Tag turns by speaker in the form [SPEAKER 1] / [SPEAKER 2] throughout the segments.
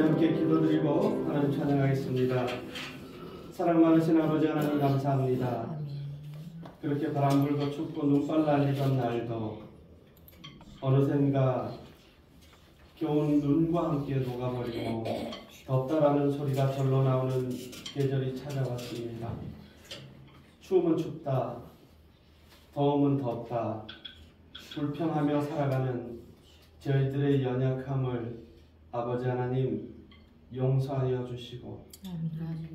[SPEAKER 1] 함께 기도드리고 하나님 찬양하겠습니다. 사랑 많으신 아버지 하나님 감사합니다. 그렇게 바람 불고 춥고 눈발 날리던 날도 어느샌가 겨운 눈과 함께 녹아버리고 덥다라는 소리가 절로 나오는 계절이 찾아왔습니다. 추우면 춥다, 더우면 덥다, 불평하며 살아가는 저희들의 연약함을 아버지 하나님 용서하여 주시고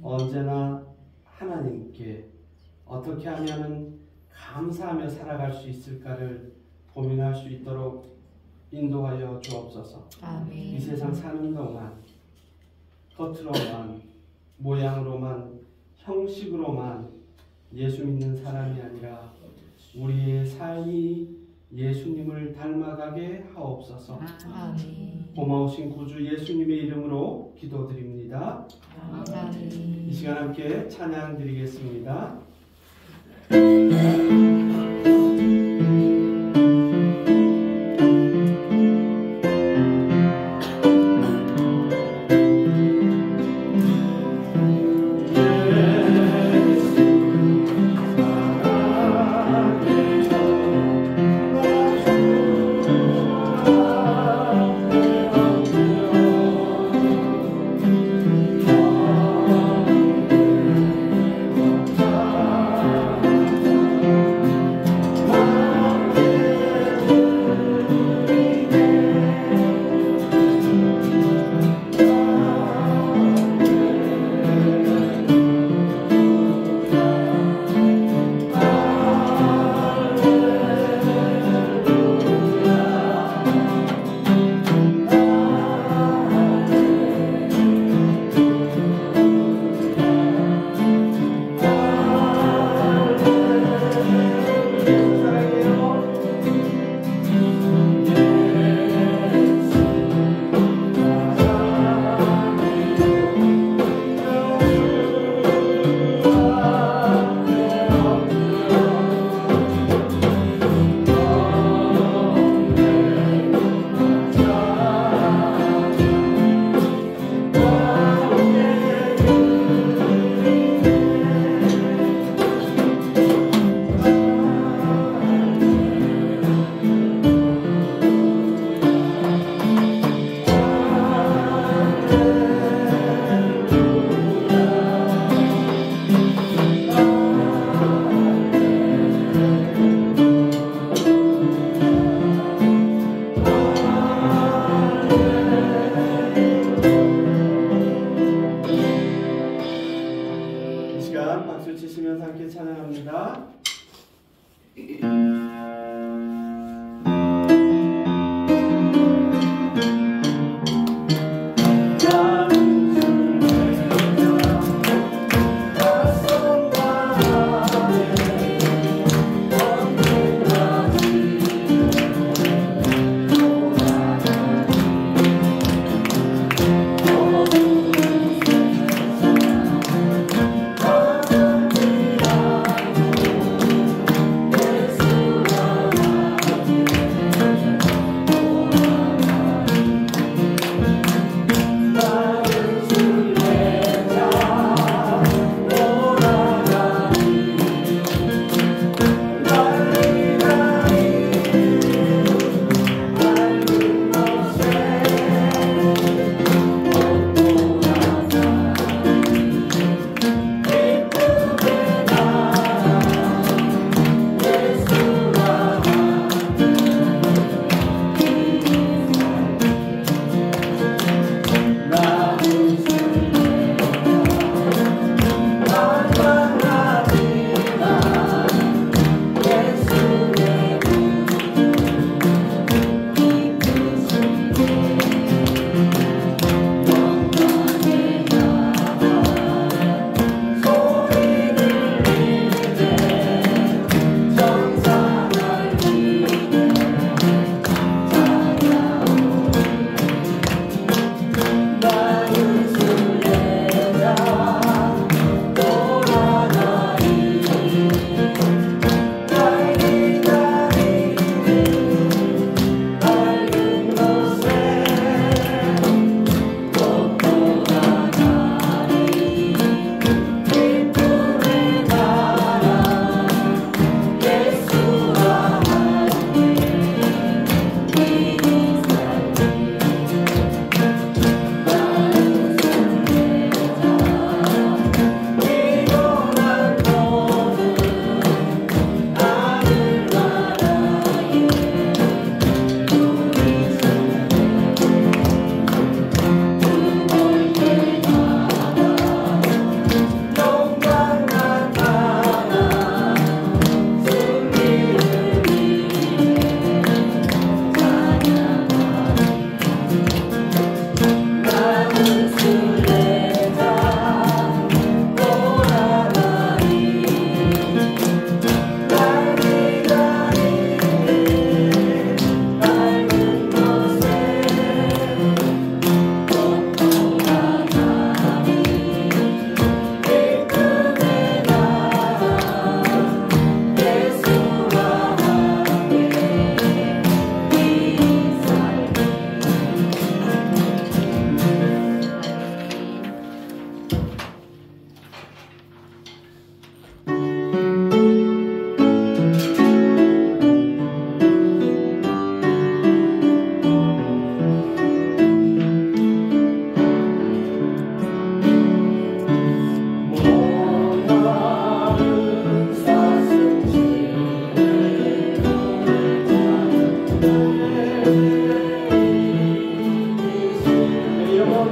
[SPEAKER 1] 언제나 하나님께 어떻게 하면 감사하며 살아갈 수 있을까를 고민할 수 있도록 인도하여 주옵소서. 아멘. 이 세상 사는 동안 겉으로만, 모양으로만, 형식으로만 예수 믿는 사람이 아니라 우리의 삶이 예수님을 닮아가게 하옵소서. 아멘. 고마우신 구주 예수님의 이름으로 기도드립니다. 아멘. 이 시간 함께 찬양 드리겠습니다.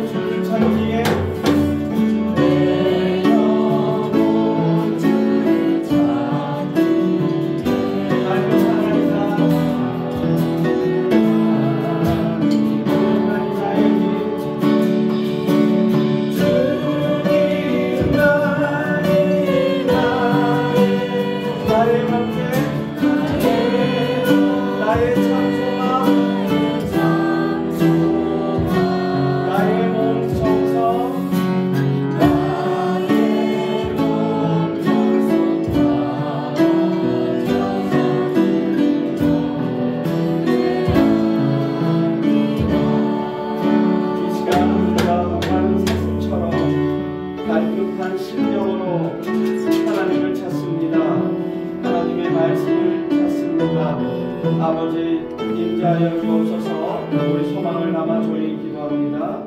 [SPEAKER 1] 주님 찬송에 아버지 임자하여 주옵소서. 우리 소망을 담아 조용히 기도합니다.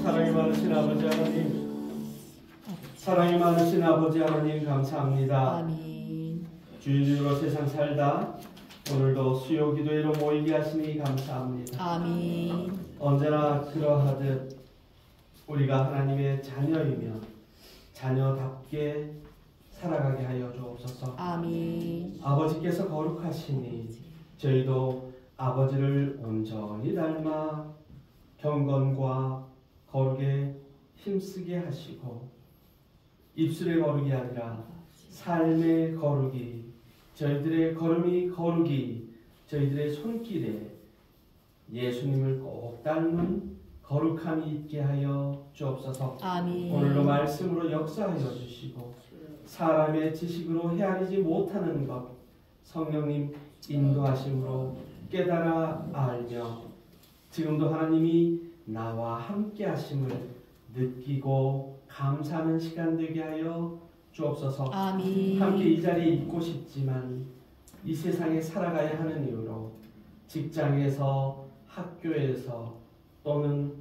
[SPEAKER 1] 사랑이 많으신 아버지 하나님, 사랑이 많으신 아버지 하나님 감사합니다.
[SPEAKER 2] 아멘.
[SPEAKER 1] 주인으로 세상 살다 오늘도 수요 기도회로 모이게 하시니 감사합니다.
[SPEAKER 2] 아멘.
[SPEAKER 1] 언제나 그러하듯 우리가 하나님의 자녀이며 자녀답게 살아가게 하여 주옵소서.
[SPEAKER 2] 아멘.
[SPEAKER 1] 아버지께서 거룩하시니 저희도 아버지를 온전히 닮아 경건과 거룩에 힘쓰게 하시고 입술의 거룩이 아니라 삶의 거룩이, 저희들의 걸음이 거룩이 저희들의 손길에 예수님을 꼭 닮은 거룩함이 있게 하여 주옵소서.
[SPEAKER 2] 아멘.
[SPEAKER 1] 오늘도 말씀으로 역사하여 주시고 사람의 지식으로 헤아리지 못하는 것 성령님 인도하심으로 깨달아 알며 지금도 하나님이 나와 함께 하심을 느끼고 감사하는 시간 되게 하여 주옵소서.
[SPEAKER 2] 아멘.
[SPEAKER 1] 함께 이 자리에 있고 싶지만 이 세상에 살아가야 하는 이유로 직장에서 학교에서 또는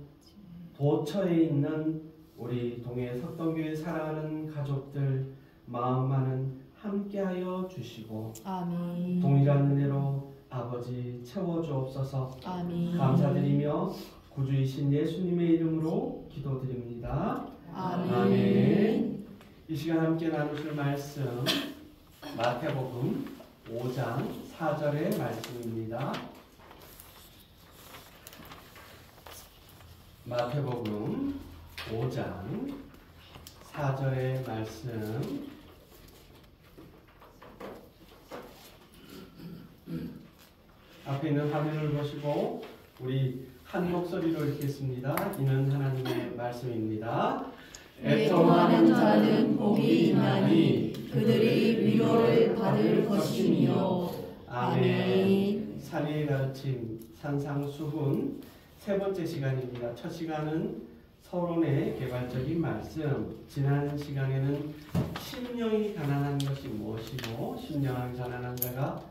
[SPEAKER 1] 도처에 있는 우리 동해 석동교회 사랑하는 가족들 마음만은 함께하여 주시고
[SPEAKER 2] 아멘.
[SPEAKER 1] 동일한 은혜로 아버지 채워주옵소서.
[SPEAKER 2] 아멘.
[SPEAKER 1] 감사드리며 구주이신 예수님의 이름으로 기도드립니다.
[SPEAKER 2] 아멘.
[SPEAKER 1] 아멘. 이 시간 함께 나누실 말씀 마태복음 5장 4절의 말씀입니다. 마태복음 5장 4절의 말씀 앞에 있는 화면을 보시고 우리 한 목소리로 읽겠습니다. 이는 하나님의 말씀입니다.
[SPEAKER 2] 애통하는 자는 복이 있나니 그들이 위로를 받을 것이며. 아멘.
[SPEAKER 1] 산의 가르침 산상수훈 세 번째 시간입니다. 첫 시간은 서론의 개발적인 말씀, 지난 시간에는 심령이 가난한 것이 무엇이고 심령이 가난한 자가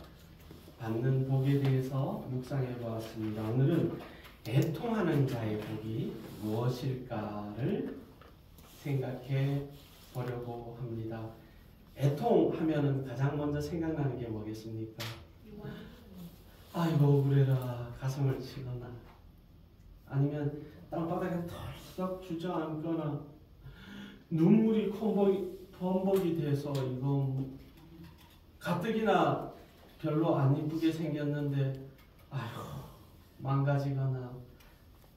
[SPEAKER 1] 받는 복에 대해서 묵상해 보았습니다. 오늘은 애통하는 자의 복이 무엇일까를 생각해 보려고 합니다. 애통하면은 가장 먼저 생각나는 게 뭐겠습니까? 아이고 그래라 가슴을 치거나 아니면 땅바닥에 털썩 주저앉거나 눈물이 범벅이 돼서 이거 가뜩이나 별로 안 이쁘게 생겼는데 아이고 망가지거나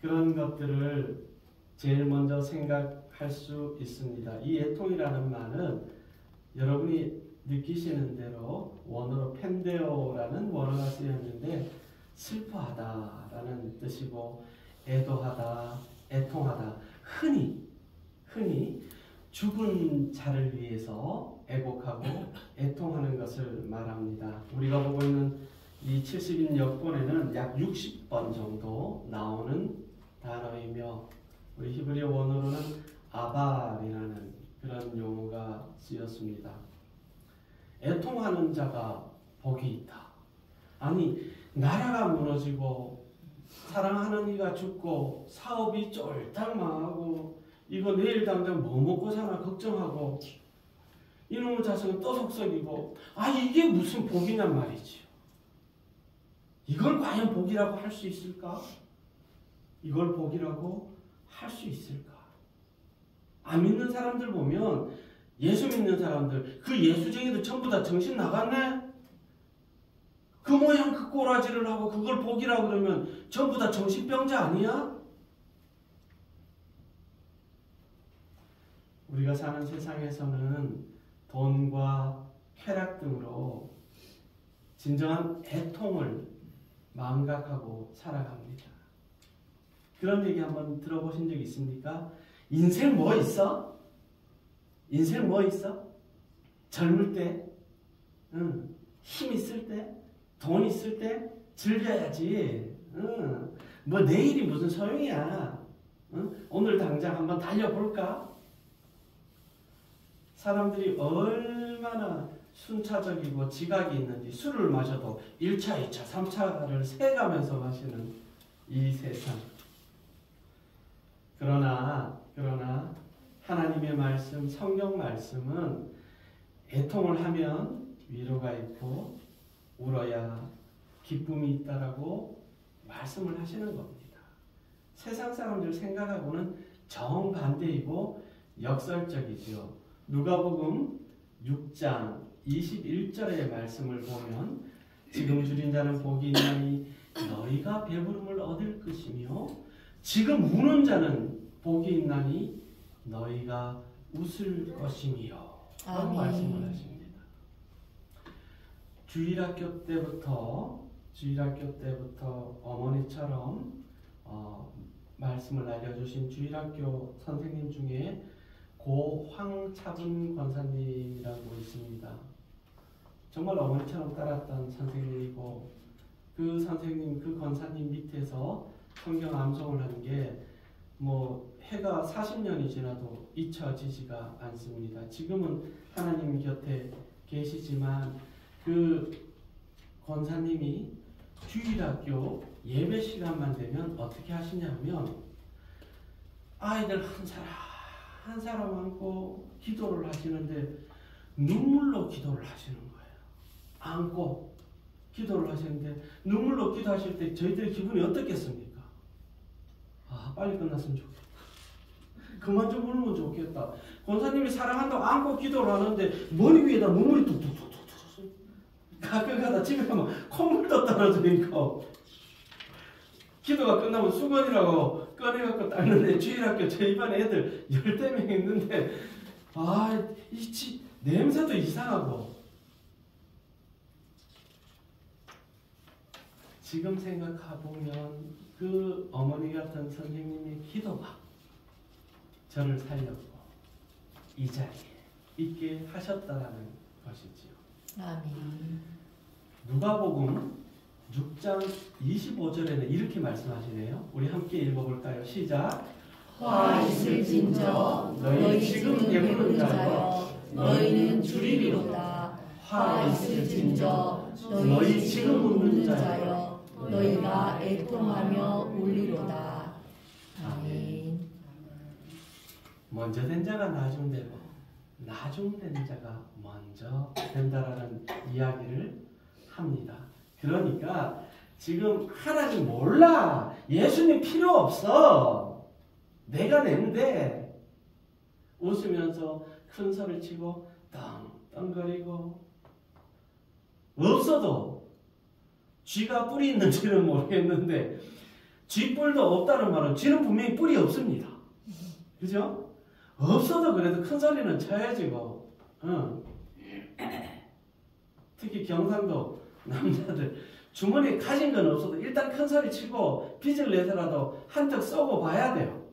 [SPEAKER 1] 그런 것들을 제일 먼저 생각할 수 있습니다. 이 애통이라는 말은 여러분이 느끼시는 대로 원어로 펜데오라는 원어가 쓰였는데 슬퍼하다라는 뜻이고 애도하다, 애통하다, 흔히 죽은 자를 위해서 애곡하고 애통하는 것을 말합니다. 우리가 보고 있는 이 70인 역본에는 약 60번 정도 나오는 단어이며 우리 히브리어 원어로는 아발이라는 그런 용어가 쓰였습니다. 애통하는 자가 복이 있다. 아니 나라가 무너지고 사랑하는 이가 죽고 사업이 쫄딱 망하고 이거 내일 당장 뭐 먹고 사나 걱정하고 이놈의 자식은 떠석썩이고 이게 무슨 복이냔 말이지요. 이걸 과연 복이라고 할 수 있을까? 이걸 복이라고 할 수 있을까? 안 믿는 사람들 보면 예수 믿는 사람들 그 예수쟁이들 전부 다 정신 나갔네? 그 모양 그 꼬라지를 하고 그걸 복이라고 그러면 전부 다 정신병자 아니야? 우리가 사는 세상에서는 돈과 쾌락 등으로 진정한 애통을 망각하고 살아갑니다. 그런 얘기 한번 들어보신 적 있습니까? 인생 뭐 있어? 인생 뭐 있어? 젊을 때, 힘 있을 때, 돈 있을 때 즐겨야지. 뭐 내일이 무슨 소용이야. 오늘 당장 한번 달려볼까? 사람들이 얼마나 순차적이고 지각이 있는지 술을 마셔도 1차, 2차, 3차를 세가면서 마시는 이 세상. 그러나 하나님의 말씀, 성경 말씀은 애통을 하면 위로가 있고 울어야 기쁨이 있다라고 말씀을 하시는 겁니다. 세상 사람들 생각하고는 정반대이고 역설적이죠. 누가복음 6장 21절의 말씀을 보면 지금 줄인 자는 복이 있나니 너희가 배부름을 얻을 것이며 지금 우는 자는 복이 있나니 너희가 웃을 것이며 라고 말씀을 하십니다. 주일학교 때부터 어머니처럼 말씀을 알려주신 주일학교 선생님 중에 고 황차분 권사님이라고 있습니다. 정말 어머니처럼 따랐던 선생님이고 그 선생님, 그 권사님 밑에서 성경 암송을 하는 게 뭐 해가 40년이 지나도 잊혀지지가 않습니다. 지금은 하나님 곁에 계시지만 그 권사님이 주일학교 예배 시간만 되면 어떻게 하시냐면 아이들 한 사람 안고 기도를 하시는데 눈물로 기도를 하시는 거예요. 안고 기도를 하시는데 눈물로 기도하실 때 저희들의 기분이 어떻겠습니까? 아, 빨리 끝났으면 좋겠다. 그만 좀 울면 좋겠다. 권사님이 사랑한다고 안고 기도를 하는데 머리 위에다 눈물이 뚝뚝뚝뚝 가끔 가다 집에 가면 콧물도 떨어지니까 기도가 끝나면 수건이라고 꺼내갖고 닦는데 주일학교 저희 반 애들 10명 있는데 이 냄새도 이상하고 지금 생각해보면 그 어머니 같은 선생님의 기도가 저를 살렸고 이 자리에 있게 하셨다라는 것이지요.
[SPEAKER 2] 아멘.
[SPEAKER 1] 누가복음 6장 25절에는 이렇게 말씀하시네요. 우리 함께 읽어볼까요? 시작.
[SPEAKER 2] 화 있을진저 너희 지금 배부른 자여 너희는 줄이리로다. 화 있을진저 너희 지금 웃는 자여 너희가 애통하며 울리로다. 아멘.
[SPEAKER 1] 먼저 된 자가 나중 되고 나중 된 자가 먼저 된다라는 이야기를 합니다. 그러니까 지금 하나님 몰라. 예수님 필요 없어. 내가 낸데 웃으면서 큰 소리 치고 떵떵거리고 없어도 쥐가 뿔이 있는지는 모르겠는데 쥐뿔도 없다는 말은 쥐는 분명히 뿔이 없습니다. 그죠? 없어도 그래도 큰 소리는 쳐야지고. 특히 경상도 남자들 주머니에 가진 건 없어도 일단 큰 소리 치고 빚을 내서라도 한턱 쏘고 봐야 돼요.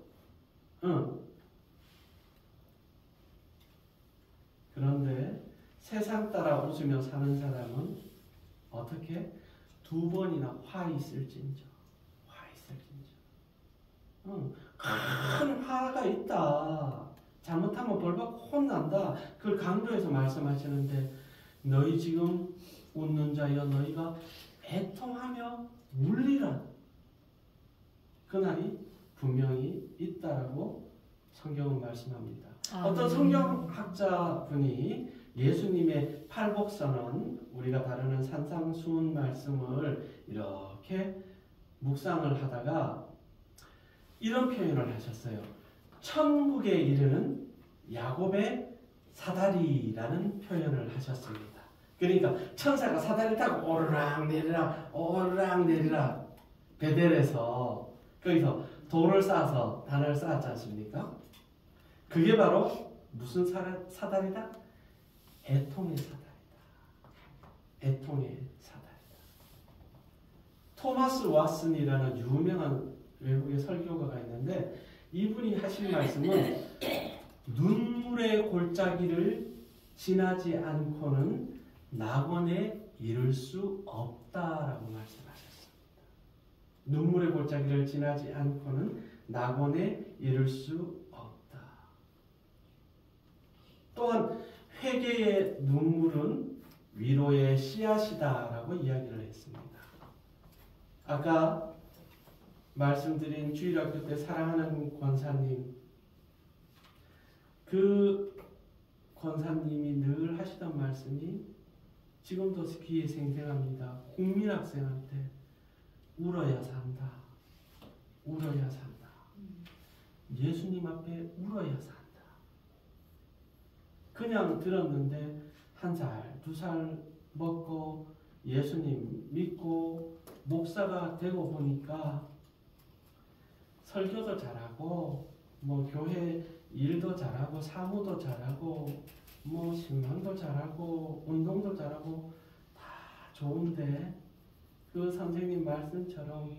[SPEAKER 1] 그런데 세상 따라 웃으며 사는 사람은 어떻게? 2번이나 화 있을진저. 큰 화가 있다. 잘못하면 벌받고 혼난다. 그걸 강조해서 말씀하시는데 너희 지금 웃는 자여 너희가 애통하며 울리라. 그날이 분명히 있다라고 성경은 말씀합니다. 어떤 성경학자 분이 예수님의 팔복선언, 우리가 다루는 산상수훈 말씀을 이렇게 묵상을 하다가 이런 표현을 하셨어요. 천국에 이르는 야곱의 사다리라는 표현을 하셨습니다. 그러니까 천사가 사다리 타고 오르락 내리락 베델에서 거기서 돌을 쌓아서 단을 쌓았지 않습니까? 그게 바로 무슨 사다리다? 애통의 사다리다. 애통의 사다리다. 토마스 왓슨이라는 유명한 외국의 설교가가 있는데 이분이 하신 말씀은 눈물의 골짜기를 지나지 않고는 낙원에 이를 수 없다라고 말씀하셨습니다. 눈물의 골짜기를 지나지 않고는 낙원에 이를 수 없다. 또한 회개의 눈물은 위로의 씨앗이다라고 이야기를 했습니다. 아까 말씀드린 주일학교 때 사랑하는 권사님, 그 권사님이 늘 하시던 말씀이 지금도 귀에 생생합니다. 국민학생한테 울어야 산다. 울어야 산다. 예수님 앞에 울어야 산다. 그냥 들었는데 1살, 2살 먹고 예수님 믿고 목사가 되고 보니까 설교도 잘하고 뭐 교회 일도 잘하고 사무도 잘하고 뭐 신방도 잘하고 운동도 잘하고 다 좋은데 그 선생님 말씀처럼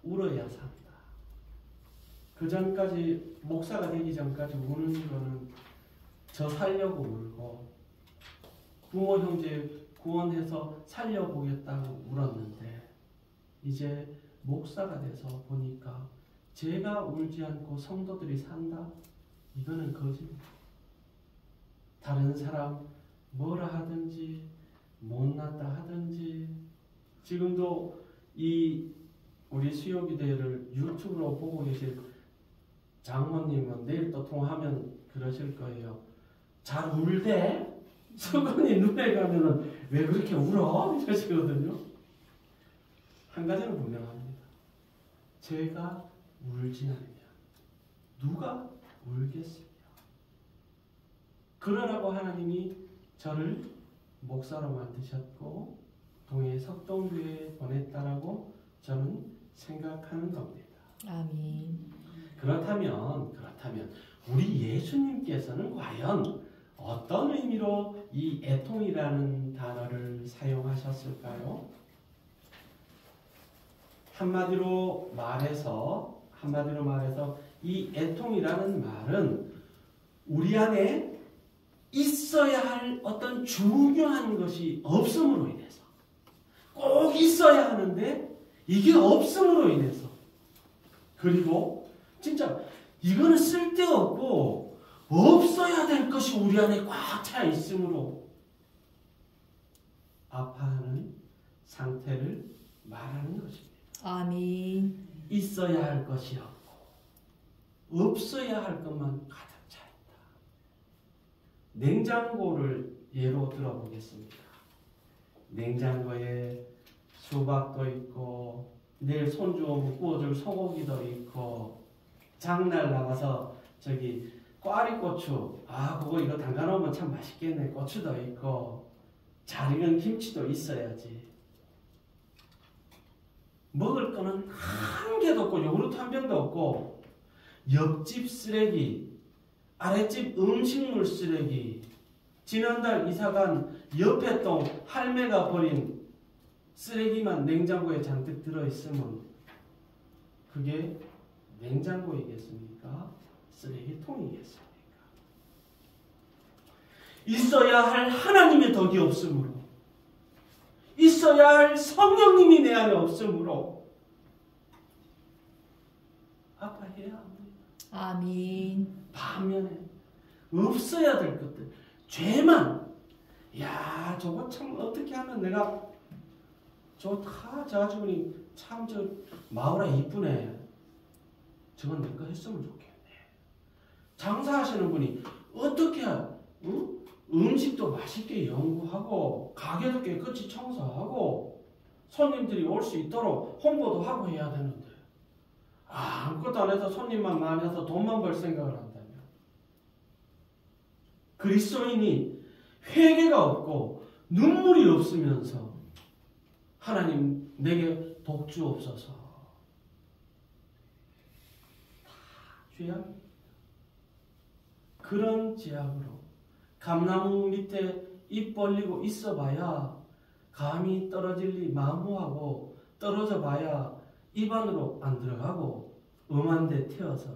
[SPEAKER 1] 울어야 산다. 그 전까지 목사가 되기 전까지 우는 거는 저 살려고 울고 부모 형제 구원해서 살려보겠다고 울었는데 이제 목사가 돼서 보니까 제가 울지 않고 성도들이 산다? 이거는 거짓말. 다른 사람 뭐라 하든지 못났다 하든지 지금도 이 우리 수요기대를 유튜브로 보고 계실 장모님은 내일 또 통화하면 그러실 거예요. 잘 울대? 수건이 눈에 가면은 왜 그렇게 울어? 이러시거든요. 한 가지는 분명합니다. 제가 울지 않으면 누가 울겠으며. 그러라고 하나님이 저를 목사로 만드셨고 동해 석동교회에 보냈다라고 저는 생각하는 겁니다.
[SPEAKER 2] 아멘.
[SPEAKER 1] 그렇다면 우리 예수님께서는 과연 어떤 의미로 이 애통이라는 단어를 사용하셨을까요? 한마디로 말해서 이 애통이라는 말은 우리 안에 있어야 할 어떤 중요한 것이 없음으로 인해서 꼭 있어야 하는데 이게 없음으로 인해서 그리고 진짜 이거는 쓸데없고 없어야 될 것이 우리 안에 꽉 차 있으므로 아파하는 상태를 말하는 것입니다.
[SPEAKER 2] 아멘.
[SPEAKER 1] 있어야 할 것이 없고 없어야 할 것만 가득 차 있다. 냉장고를 예로 들어보겠습니다. 냉장고에 수박도 있고 내일 손주 오면 구워줄 소고기도 있고 장날 나가서 저기 꽈리고추 그거 이거 담가놓으면 참 맛있겠네. 고추도 있고 잘 익은 김치도 있어야지. 먹을 거는 한 개도 없고 요구르트 한 병도 없고 옆집 쓰레기, 아랫집 음식물 쓰레기, 지난달 이사간 옆에 동 할매가 버린 쓰레기만 냉장고에 잔뜩 들어있으면 그게 냉장고이겠습니까? 쓰레기통이겠습니까? 있어야 할 하나님의 덕이 없으므로 있어야 할 성령님이 내 안에 없으므로 아파해야 합니다.
[SPEAKER 2] 아멘.
[SPEAKER 1] 반면에 없어야 될 것들 죄만 저거 참 어떻게 하면 내가 저 아주머니 참 저 마을아 이쁘네. 저건 내 거 했으면 좋겠네. 장사하시는 분이 어떻게 음식도 맛있게 연구하고 가게도 깨끗이 청소하고 손님들이 올 수 있도록 홍보도 하고 해야 되는데 아무것도 안 해서 손님만 많이 해서 돈만 벌 생각을 한다면 그리스도인이 회개가 없고 눈물이 없으면서 하나님 내게 복주옵소서 다 죄악입니다. 그런 죄악으로 감나무 밑에 입 벌리고 있어봐야 감이 떨어질 리 마무하고 떨어져 봐야 입 안으로 안 들어가고 음한 데 태워서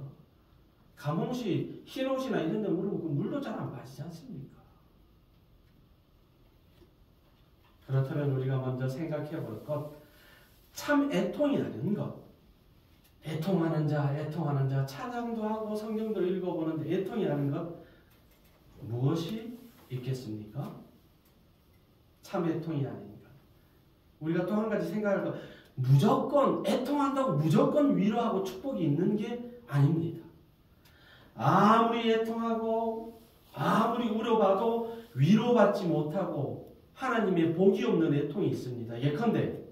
[SPEAKER 1] 감홍시 흰옷이나 이런 데 물으면 그 물도 잘 안 마시지 않습니까? 그렇다면 우리가 먼저 생각해 볼 것, 참 애통이라는 것. 애통하는 자, 찬양도 하고 성경도 읽어보는데 애통이라는 것 무엇이 있겠습니까? 참 애통이 아닌가. 우리가 또 한 가지 생각할 것, 무조건 애통한다고 무조건 위로하고 축복이 있는 게 아닙니다. 아무리 애통하고 아무리 우려봐도 위로받지 못하고 하나님의 복이 없는 애통이 있습니다. 예컨대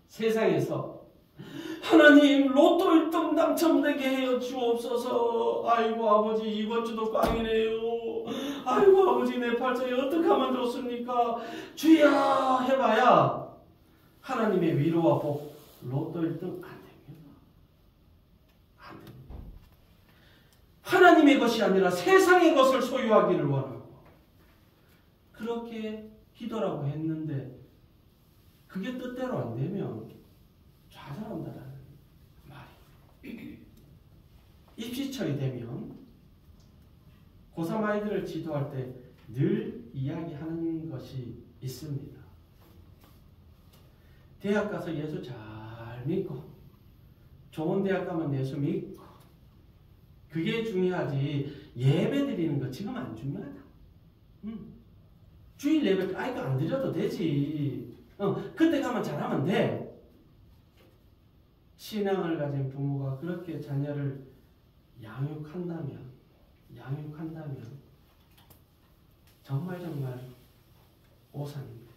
[SPEAKER 1] 세상에서 하나님 로또 1등 당첨되게 해요 주옵소서. 아이고 아버지 이번 주도 꽝이네요. 아이고 아버지 내 팔자에 어떻게 하면 좋습니까? 주야 해봐야 하나님의 위로와 복 로또 1등 안 됩니다. 안 됩니다. 하나님의 것이 아니라 세상의 것을 소유하기를 원하고 그렇게 기도라고 했는데 그게 뜻대로 안 되면 좌절한다라는 말이. 입시철이 되면 고3 아이들을 지도할 때 늘 이야기하는 것이 있습니다. 대학 가서 예수 잘 믿고 좋은 대학 가면 예수 믿고 그게 중요하지 예배 드리는 거 지금 안 중요하다. 주일 예배 아이고 안 드려도 되지. 그때 가면 잘하면 돼. 신앙을 가진 부모가 그렇게 자녀를 양육한다면 정말 오산입니다.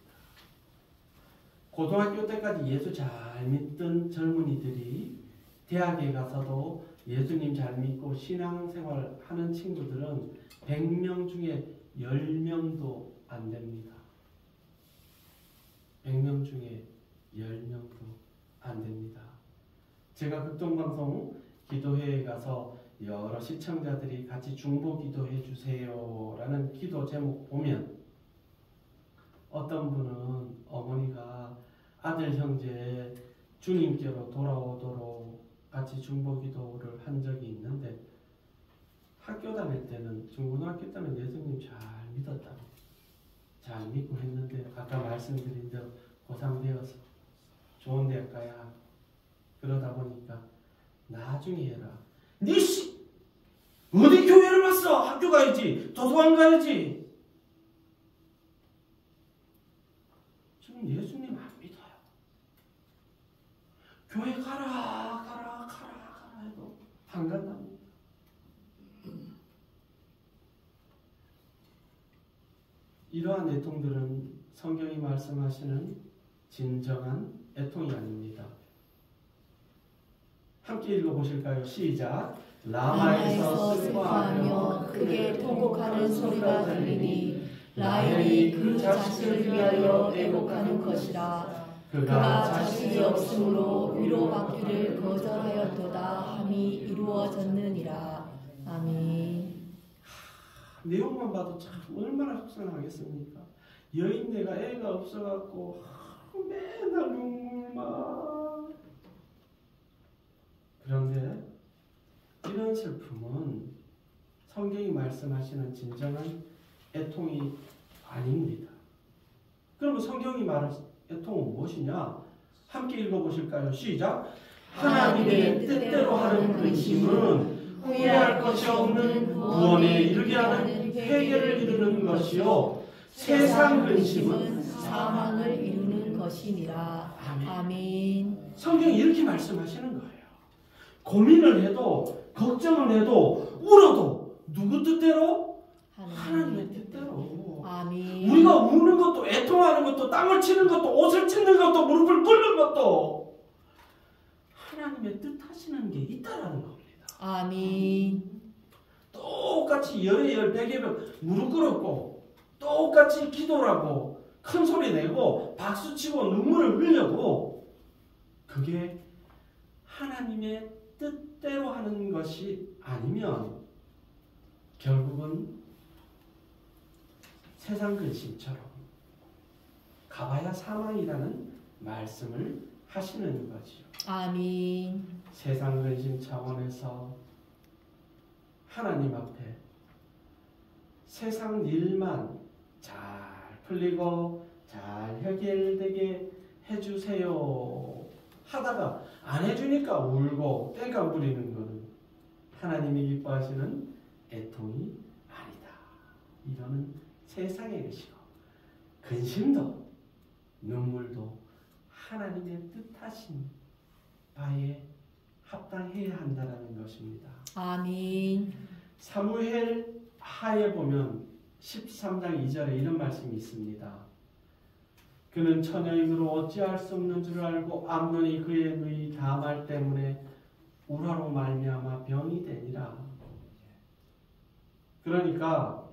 [SPEAKER 1] 고등학교 때까지 예수 잘 믿던 젊은이들이 대학에 가서도 예수님 잘 믿고 신앙생활 하는 친구들은 100명 중에 10명도 안 됩니다. 100명 중에 10명도 안 됩니다. 제가 극동방송 기도회에 가서 여러 시청자들이 같이 중보 기도해 주세요 라는 기도 제목 보면 어떤 분은 어머니가 아들 형제 주님께로 돌아오도록 같이 중보 기도를 한 적이 있는데 학교 다닐 때는 중고등학교 때는 예수님 잘 믿었다고 잘 믿고 했는데 아까 말씀드린 대로 고3 되어서 좋은 대학 가야 그러다 보니까 나중에 해라. 니씨 어디 교회를 왔어? 학교 가야지. 도서관 가야지. 지금 예수님 안 믿어요. 교회 가라 해도 안 간답니다. 이러한 애통들은 성경이 말씀하시는 진정한 애통이 아닙니다. 함께 읽어보실까요? 시작.
[SPEAKER 2] 라마에서 슬퍼하며 크게 통곡하는 소리가 들리니 라헬이 그 자식을 위하여 애곡하는 것이라. 그가 자식이 없으므로 위로받기를 거절하였도다 함이 이루어졌느니라. 아멘.
[SPEAKER 1] 내용만 봐도 참 얼마나 속상하겠습니까? 여인네가 애가 없어갖고 맨날 눈물만. 그런데 이런 슬픔은 성경이 말씀하시는 진정한 애통이 아닙니다. 그러면 성경이 말하는 애통은 무엇이냐? 함께 읽어보실까요? 시작! 하나님의 뜻대로 하는 근심은 후회할 것이 없는 구원에 이르게 하는 회개를 이루는 것이요 세상 근심은
[SPEAKER 2] 사망을 이루는 것이니라. 아멘.
[SPEAKER 1] 성경이 이렇게 말씀하시는 거예요. 고민을 해도 걱정을 해도 울어도 누구 뜻대로? 하나님의 뜻대로.
[SPEAKER 2] 아멘.
[SPEAKER 1] 우리가 우는 것도, 애통하는 것도, 땅을 치는 것도, 옷을 찢는 것도, 무릎을 꿇는 것도 하나님의 뜻하시는 게 있다라는 겁니다.
[SPEAKER 2] 아멘.
[SPEAKER 1] 똑같이 열에 열, 백에 백 무릎 꿇었고 똑같이 기도를 하고 큰 소리 내고 박수치고 눈물을 흘려도 그게 하나님의 뜻대로 하는 것이 아니면 결국은 세상 근심처럼 가봐야 사망이라는 말씀을 하시는 거지요.
[SPEAKER 2] 아멘.
[SPEAKER 1] 세상 근심 차원에서 하나님 앞에 세상 일만 잘 풀리고 잘 해결되게 해주세요 하다가 안 해주니까 울고 땡깡 부리는 것은 하나님이 기뻐하시는 애통이 아니다. 이거는 세상의 것이고 근심도 눈물도 하나님의 뜻하신 바에 합당해야 한다는 것입니다.
[SPEAKER 2] 아멘.
[SPEAKER 1] 사무엘 하에 보면 13장 2절에 이런 말씀이 있습니다. 그는 처녀인으로 어찌할 수 없는 줄 알고 암논이 그의 누이 다말 때문에 우라로 말미암아 병이 되니라. 그러니까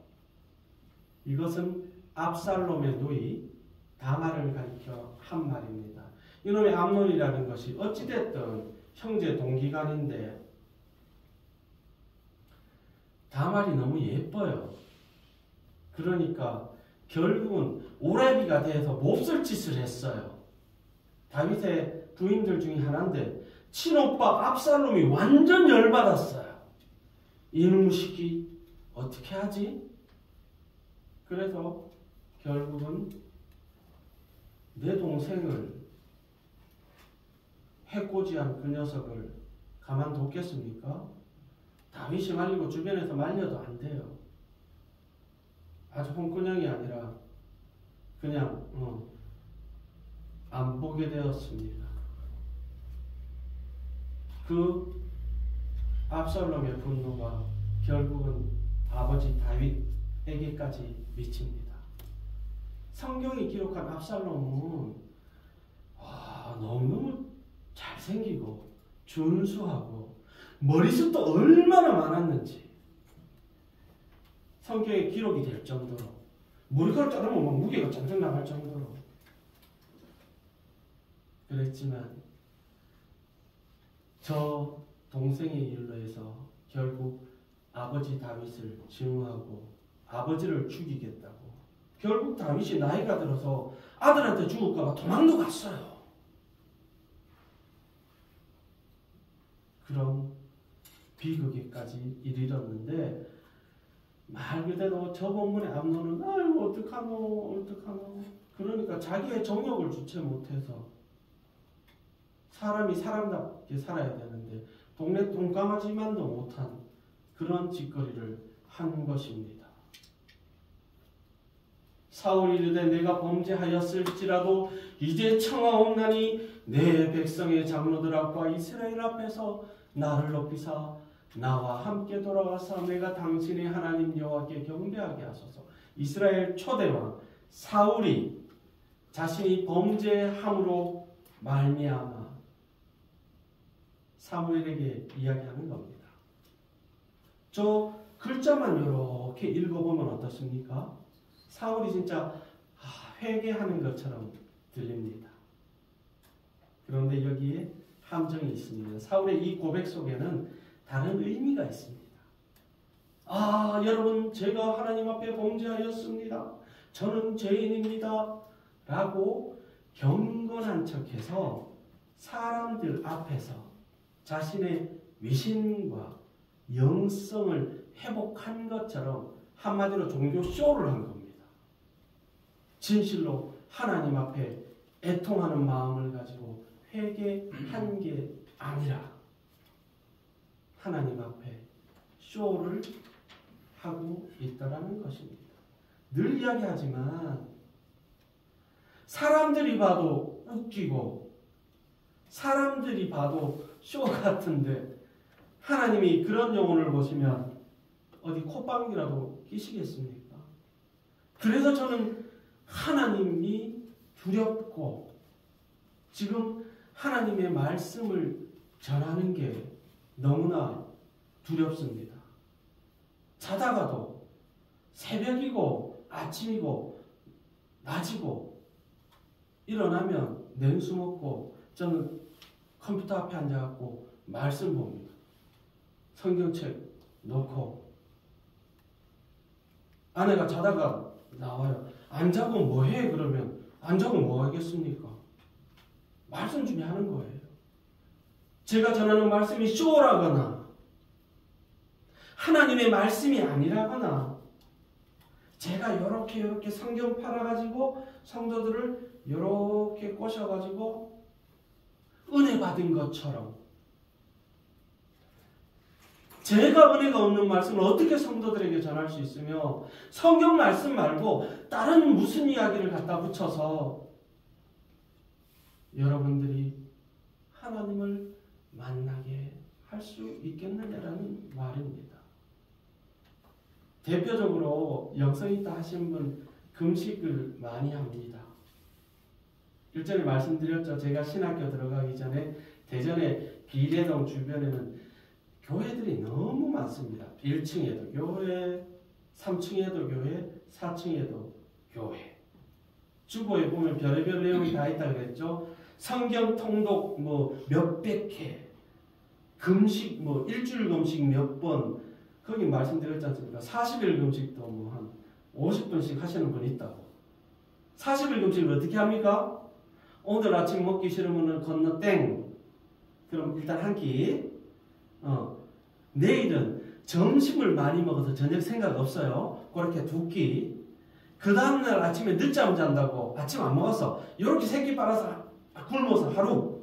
[SPEAKER 1] 이것은 압살롬의 누이 다말을 가리켜 한 말입니다. 이놈의 암논이라는 것이 어찌됐든 형제 동기간인데 다말이 너무 예뻐요. 그러니까 결국은 오라비가 돼서 몹쓸 짓을 했어요. 다윗의 부인들 중에 하나인데 친오빠 압살롬이 완전 열받았어요. 이놈의 새끼 어떻게 하지? 그래서 결국은 내 동생을 해코지한 그 녀석을 가만뒀겠습니까? 다윗이 말리고 주변에서 말려도 안 돼요. 아주 홍군형이 아니라 그냥 안 보게 되었습니다. 그 압살롬의 분노가 결국은 아버지 다윗에게까지 미칩니다. 성경이 기록한 압살롬은 너무너무 잘생기고 준수하고 머리숱도 얼마나 많았는지 성경에 기록이 될 정도로 머리카락 자르면 막 무게가 짱짱 나갈 정도로 그랬지만 저 동생의 일로 해서 결국 아버지 다윗을 증오하고 아버지를 죽이겠다고 결국 다윗이 나이가 들어서 아들한테 죽을까봐 도망도 갔어요. 그런 비극에까지 이르렀는데 말 그대로 저 본문의 암논은 아이고 어떡하노 그러니까 자기의 정욕을 주체 못해서 사람이 사람답게 살아야 되는데 동네 똥강아지만도 못한 그런 짓거리를 한 것입니다. 사울이 이르되 내가 범죄하였을지라도 이제 청하옵나니 내 백성의 장로들 앞과 이스라엘 앞에서 나를 높이사 나와 함께 돌아와서 내가 당신의 하나님 여호와께 경배하게 하소서. 이스라엘 초대왕 사울이 자신이 범죄함으로 말미암아 사무엘에게 이야기하는 겁니다. 저 글자만 이렇게 읽어보면 어떻습니까? 사울이 진짜 회개하는 것처럼 들립니다. 그런데 여기에 함정이 있습니다. 사울의 이 고백 속에는 다른 의미가 있습니다. 여러분 제가 하나님 앞에 범죄하였습니다. 저는 죄인입니다. 라고 경건한 척해서 사람들 앞에서 자신의 위신과 영성을 회복한 것처럼 한마디로 종교 쇼를 한 겁니다. 진실로 하나님 앞에 애통하는 마음을 가지고 회개한 게 아니라 하나님 앞에 쇼를 하고 있다라는 것입니다. 늘 이야기하지만 사람들이 봐도 웃기고 사람들이 봐도 쇼 같은데 하나님이 그런 영혼을 보시면 어디 콧방귀라도 끼시겠습니까? 그래서 저는 하나님이 두렵고 지금 하나님의 말씀을 전하는 게 너무나 두렵습니다. 자다가도 새벽이고 아침이고 낮이고 일어나면 냉수 먹고 저는 컴퓨터 앞에 앉아갖고 말씀 봅니다. 성경책 놓고 아내가 자다가 나와요. 안 자고 뭐해? 그러면 안 자고 뭐 하겠습니까? 말씀 중에 하는 거예요. 제가 전하는 말씀이 쇼라거나 하나님의 말씀이 아니라거나 제가 이렇게 성경 팔아가지고 성도들을 이렇게 꼬셔가지고 은혜 받은 것처럼 제가 은혜가 없는 말씀을 어떻게 성도들에게 전할 수 있으며 성경 말씀 말고 다른 무슨 이야기를 갖다 붙여서 여러분들이 하나님을 만나게 할 수 있겠느냐라는 말입니다. 대표적으로 영성 있다 하신 분 금식을 많이 합니다. 일전에 말씀드렸죠. 제가 신학교 들어가기 전에 대전의 비례동 주변에는 교회들이 너무 많습니다. 1층에도 교회, 3층에도 교회, 4층에도 교회. 주보에 보면 별의별 내용이 다 있다고 그랬죠. 성경 통독 몇백 회, 금식 일주일 금식 몇 번, 거기 말씀드렸지 않습니까? 40일 금식도 한 50분씩 하시는 분이 있다고. 40일 금식을 어떻게 합니까? 오늘 아침 먹기 싫으면 건너 땡. 그럼 일단 한 끼. 내일은 점심을 많이 먹어서 저녁 생각 없어요. 그렇게 두 끼. 그 다음날 아침에 늦잠 잔다고 아침 안 먹었어. 이렇게 새끼 빨아서 굶어서 하루.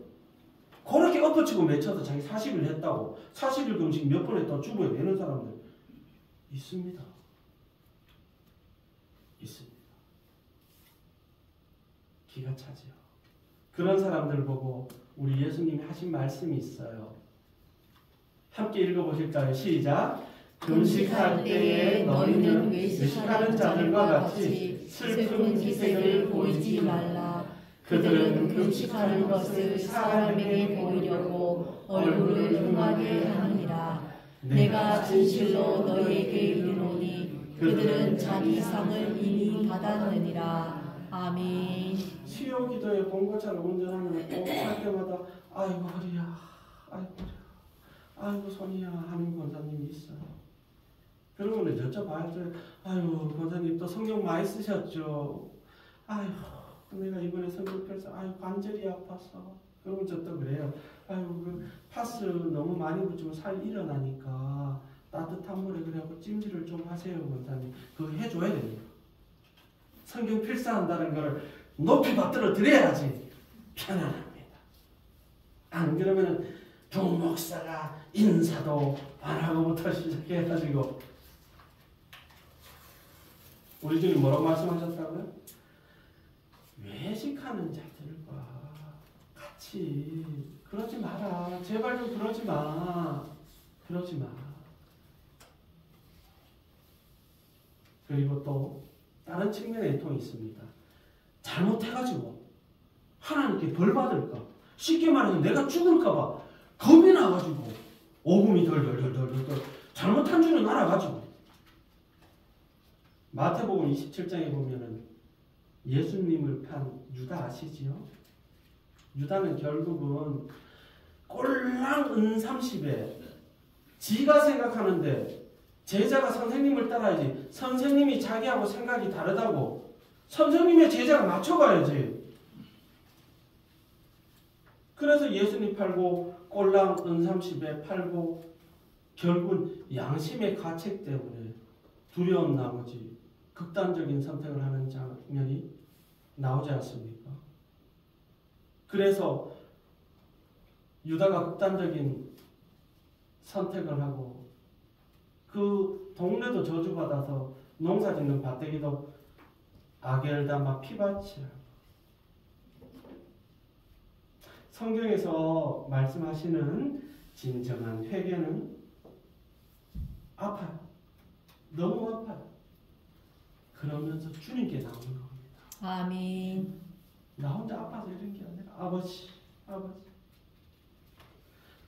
[SPEAKER 1] 그렇게 엎어치고 맺혀서 자기 40일 했다고. 40일 금식 몇 번 했다고 주부에 내는 사람들 있습니다. 있습니다. 기가 차지요. 그런 사람들 보고 우리 예수님이 하신 말씀이 있어요. 함께 읽어보실까요? 시작. 금식할 때에 너희는 외식하는 자들과 같이 슬픈 기색을 보이지 말라. 그들은 금식하는 것을 사람에게 보이려고 얼굴을 흉하게 하느니라. 내가 진실로 너희에게 이르노니 그들은 자기 상을 이미 받았느니라. 아멘. 수요 기도에 봉고차를 운전하면 꼭 할 때마다 아이고 허리야, 아이고 허리야, 아이고 손이야 하는 권사님이 있어요. 그러면 여쭤봐야죠. 아이고 권사님 또 성경 많이 쓰셨죠? 아이고 내가 이번에 성경 펴서 아이고 관절이 아파서. 그러면 저 또 그래요. 아이고 그 파스 너무 많이 붙이면 살 일어나니까 따뜻한 물에 그래갖고 찜질을 좀 하세요 권사님. 그거 해줘야 됩니다. 성경 필사한다는 걸 높이 받들어 드려야지 편안합니다. 안 그러면은 동목사가 인사도 안 하고부터 시작해가지고 우리 주님 뭐라고 말씀하셨다고요? 외식하는 자들과 같이 그러지 마라. 제발 좀 그러지 마. 그러지 마. 그리고 또 다른 측면의 애통이 있습니다. 잘못해가지고 하나님께 벌 받을까? 쉽게 말해서 내가 죽을까봐 겁이 나가지고 오금이 덜덜덜덜덜 잘못한 줄은 알아가지고. 마태복음 27장에 보면은 예수님을 판 유다 아시지요? 유다는 결국은 꼴랑 은30에 지가 생각하는데 제자가 선생님을 따라야지. 선생님이 자기하고 생각이 다르다고 선생님의 제자가 맞춰가야지. 그래서 예수님 팔고 꼴랑 은30에 팔고 결국은 양심의 가책 때문에 두려운 나머지 극단적인 선택을 하는 장면이 나오지 않습니까? 그래서 유다가 극단적인 선택을 하고 그 동네도 저주받아서 농사짓는 밭대기도 아겔다마 피밭이라. 성경에서 말씀하시는 진정한 회개는 아파요. 너무 아파요. 그러면서 주님께 나오는 겁니다.
[SPEAKER 2] 아멘.
[SPEAKER 1] 나 혼자 아파서 이런 게 아니라 아버지.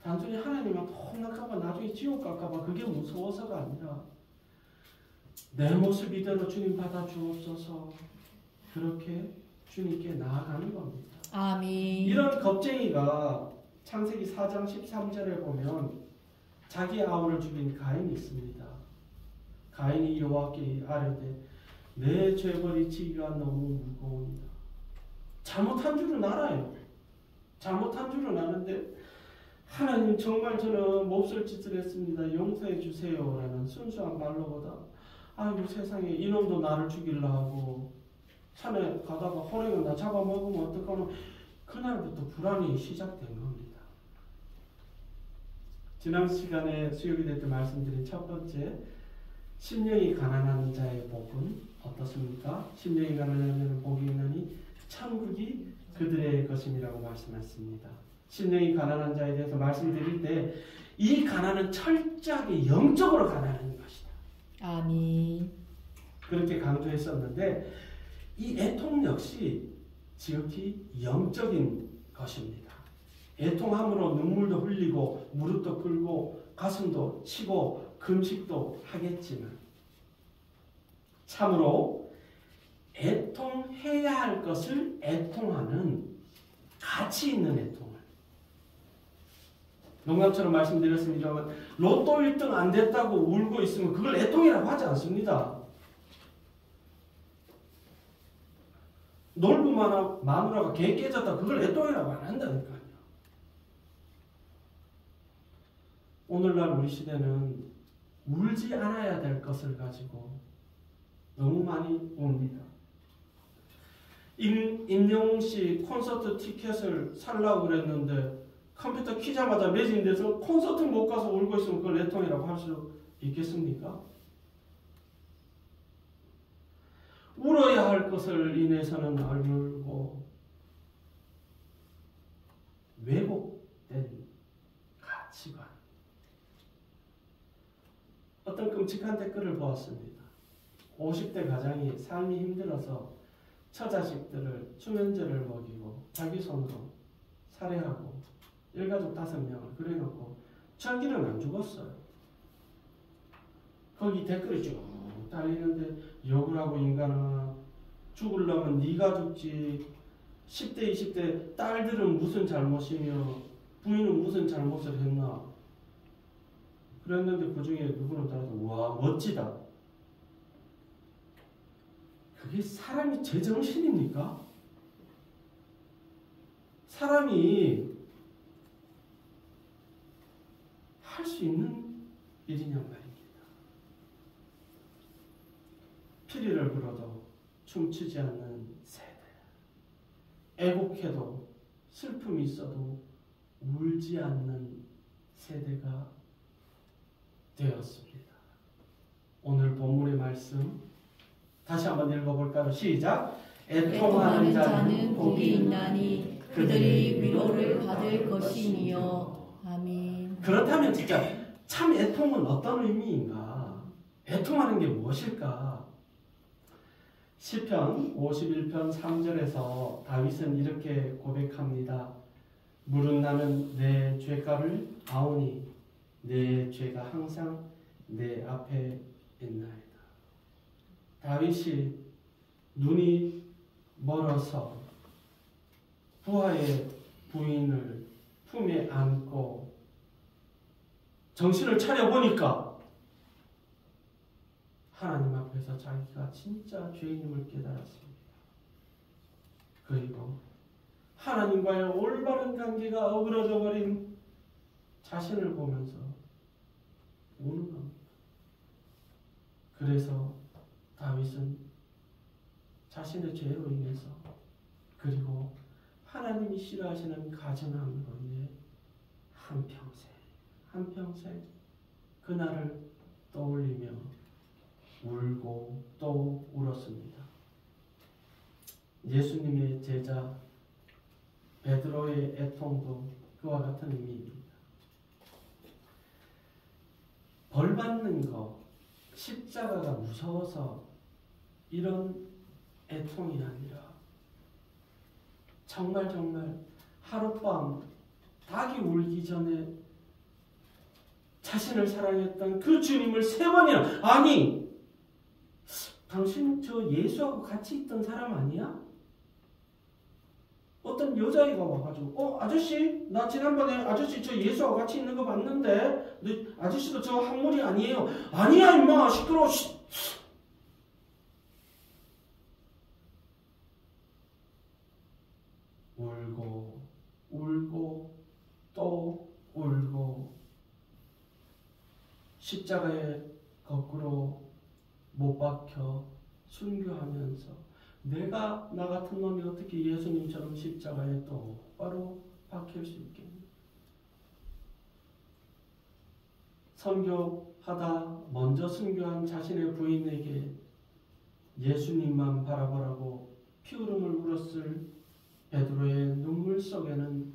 [SPEAKER 1] 단순히 하나님한테 혼날까봐 나중에 지옥 갈까봐 그게 무서워서가 아니라 내 모습 이대로 주님 받아 주옵소서. 그렇게 주님께 나아가는 겁니다.
[SPEAKER 2] 아멘.
[SPEAKER 1] 이런 겁쟁이가 창세기 4장 13절에 보면 자기 아우를 죽인 가인이 있습니다. 가인이 여호와께 아뢰되 내 죄벌이 지기가 너무 무거우니라. 잘못한 줄은 알아요. 잘못한 줄은 아는데 하나님 정말 저는 몹쓸 짓을 했습니다. 용서해 주세요. 라는 순수한 말로보다 아이고 세상에 이놈도 나를 죽이려 하고 산에 가다가 호랭이 나 잡아먹으면 어떡하노. 그날부터 불안이 시작된 겁니다. 지난 시간에 수요일에 때 말씀드린 첫 번째 심령이 가난한 자의 복은 어떻습니까? 심령이 가난한 자는 복이 있나니 천국이 그들의 것임이라고 말씀했습니다. 심령이 가난한 자에 대해서 말씀드릴 때 이 가난은 철저하게 영적으로 가난한 것이다.
[SPEAKER 2] 아멘.
[SPEAKER 1] 그렇게 강조했었는데 이 애통 역시 지극히 영적인 것입니다. 애통함으로 눈물도 흘리고 무릎도 꿇고 가슴도 치고 금식도 하겠지만 참으로 애통해야 할 것을 애통하는 가치 있는 애통을 농담처럼 말씀드렸습니다만 로또 1등 안 됐다고 울고 있으면 그걸 애통이라고 하지 않습니다. 놀부 마누라가 개 깨졌다 그걸 애통이라고 안 한다니까요. 오늘날 우리 시대는 울지 않아야 될 것을 가지고 너무 많이 웁니다. 임영웅 씨 콘서트 티켓을 살라고 그랬는데 컴퓨터 키자마자 매진돼서 콘서트 못 가서 울고 있으면 그걸 애통이라고 할 수 있겠습니까? 울어야 할 것을 인해서는 안 울고 왜곡된 가치관. 어떤 끔찍한 댓글을 보았습니다. 50대 가장이 삶이 힘들어서 처자식들을 수면제를 먹이고 자기 손으로 살해하고 일가족 5명을 그래놓고 자기는 안 죽었어요. 거기 댓글이 쭉 달리는데 욕을 하고 인간아 죽으려면 네가 죽지 10대 20대 딸들은 무슨 잘못이며 부인은 무슨 잘못을 했나 그랬는데 그 중에 누구는 따라서 와 멋지다. 그게 사람이 제정신입니까? 사람이 할 수 있는 일이냐 말입니다. 피리를 불어도 춤추지 않는 세대. 애곡해도 슬픔이 있어도 울지 않는 세대가 되었습니다. 오늘 본문의 말씀 다시 한번 읽어볼까요? 시작! 애통하는 자는 복이 있나니 그들이 위로를 받을 것이니요.
[SPEAKER 2] 아멘.
[SPEAKER 1] 그렇다면 진짜 참 애통은 어떤 의미인가? 애통하는 게 무엇일까? 시편 51편 3절에서 다윗은 이렇게 고백합니다. 물은 나는 내 죄가를 아오니 내 죄가 항상 내 앞에 있나이다. 다윗이 눈이 멀어서 부하의 부인을 품에 안고 정신을 차려보니까 하나님 앞에서 자기가 진짜 죄인임을 깨달았습니다. 그리고 하나님과의 올바른 관계가 어그러져 버린 자신을 보면서 우는 겁니다. 그래서 다윗은 자신의 죄로 인해서 그리고 하나님이 싫어하시는 가증함으로 인해 한평생 그날을 떠올리며 울고 또 울었습니다. 예수님의 제자 베드로의 애통도 그와 같은 의미입니다. 벌 받는 거, 십자가가 무서워서 이런 애통이 아니라 정말 하룻밤 닭이 울기 전에 자신을 사랑했던 그 주님을 3번이나, 아니 당신 저 예수하고 같이 있던 사람 아니야? 어떤 여자애가 와가지고 아저씨 나 지난번에 아저씨 저 예수하고 같이 있는 거 봤는데 아저씨도 저 한물이 아니에요. 아니야 임마 시끄러워. 울고 또 울고 십자가에 거꾸로 못 박혀 순교하면서 내가 나 같은 놈이 어떻게 예수님처럼 십자가에 똑바로 박힐 수 있겠니? 선교하다 먼저 순교한 자신의 부인에게 예수님만 바라보라고 피울음을 울었을 베드로의 눈물 속에는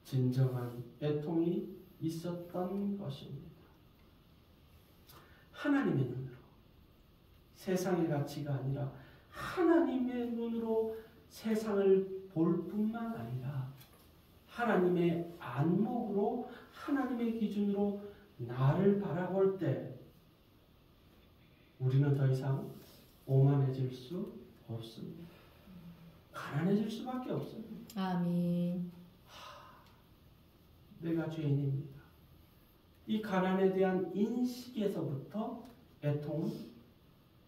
[SPEAKER 1] 진정한 애통이 있었던 것입니다. 하나님의 눈으로, 세상의 가치가 아니라 하나님의 눈으로 세상을 볼 뿐만 아니라 하나님의 안목으로, 하나님의 기준으로 나를 바라볼 때 우리는 더 이상 오만해질 수 없습니다. 가난해질 수밖에 없습니다.
[SPEAKER 2] 아멘.
[SPEAKER 1] 내가 죄인입니다. 이 가난에 대한 인식에서부터 애통은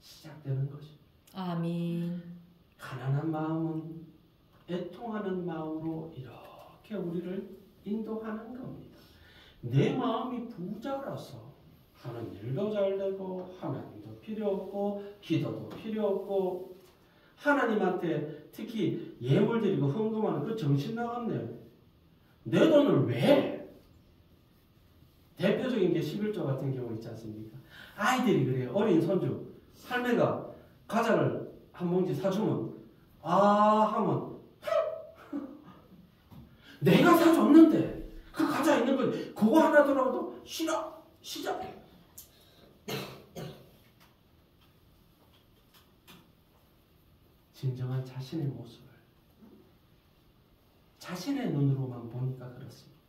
[SPEAKER 1] 시작되는 것입니다.
[SPEAKER 2] 아멘.
[SPEAKER 1] 가난한 마음은 애통하는 마음으로 이렇게 우리를 인도하는 겁니다. 내 마음이 부자라서 하는 일도 잘 되고 하나님도 필요 없고 기도도 필요 없고 하나님한테 특히 예물 드리고 헌금하는 그 정신 나갔네. 내 돈을 왜? 대표적인 게 11조 같은 경우 있지 않습니까? 아이들이 그래요. 어린 손주. 할매가 과자를 한 봉지 사주면 하면 내가 사줬는데 그 과자 있는 거 그거 하나 더라도 싫어. 시작해. 진정한 자신의 모습을 자신의 눈으로만 보니까 그렇습니다.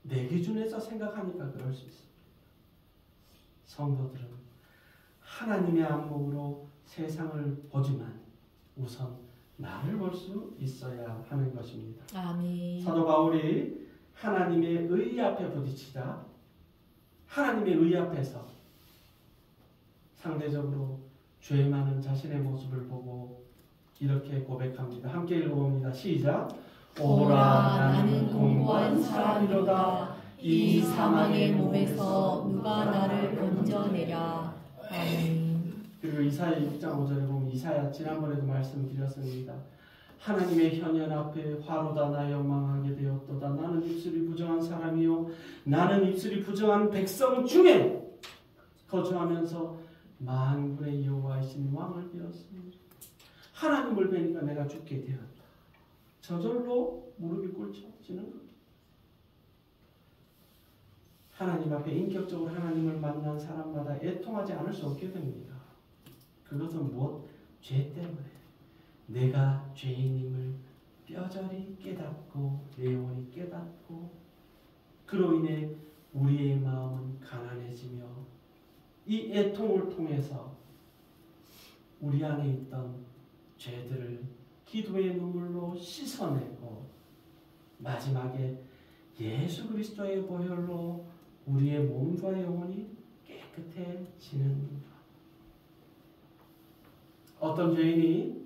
[SPEAKER 1] 내 기준에서 생각하니까 그럴 수 있습니다. 성도들은 하나님의 안목으로 세상을 보지만 우선 나를 볼 수 있어야 하는 것입니다.
[SPEAKER 2] 아멘.
[SPEAKER 1] 사도 바울이 하나님의 의 앞에 부딪히자 하나님의 의 앞에서 상대적으로 죄 많은 자신의 모습을 보고 이렇게 고백합니다. 함께 읽어봅니다. 시작.
[SPEAKER 2] 오라 나는 공고한 사람이로다. 이 사망의 몸에서 누가 나를 건져내랴. 아멘.
[SPEAKER 1] 그리고 이사야 6장 5절에 보면 이사야 지난번에도 말씀드렸습니다. 하나님의 현현 앞에 화로다 나 영망하게 되었도다. 나는 입술이 부정한 사람이요 나는 입술이 부정한 백성 중에 거주하면서 만군의 여호와이신 왕을 배웠습니다. 하나님을 뵈니까 내가 죽게 되었다. 저절로 무릎이 꿇혀지는 겁니다. 하나님 앞에 인격적으로 하나님을 만난 사람마다 애통하지 않을 수 없게 됩니다. 그것은 무엇? 죄 때문에. 내가 죄인임을 뼈저리 깨닫고 내 영혼이 깨닫고 그로 인해 우리의 마음은 가난해지며 이 애통을 통해서 우리 안에 있던 죄들을 기도의 눈물로 씻어내고 마지막에 예수 그리스도의 보혈로 우리의 몸과 영혼이 깨끗해지는 것. 어떤 죄인이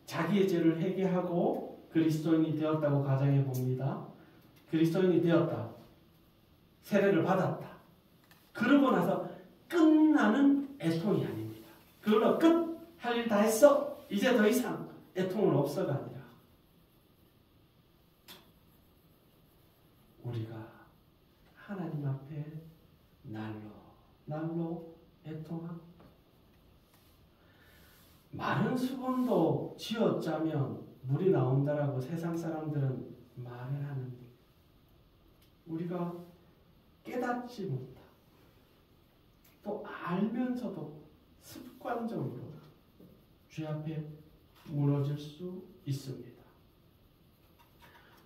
[SPEAKER 1] 자기의 죄를 회개하고 그리스도인이 되었다고 가정해 봅니다. 그리스도인이 되었다. 세례를 받았다. 그러고 나서 끝나는 애통이 아닙니다. 그걸로 끝! 할 일 다 했어! 이제 더 이상 애통은 없어가 아니라 우리가 하나님 앞에 날로 애통하고 마른 수건도 쥐어짜면 물이 나온다라고 세상 사람들은 말을 하는데 우리가 깨닫지 못하고 또 알면서도 습관적으로 죄 앞에 무너질 수 있습니다.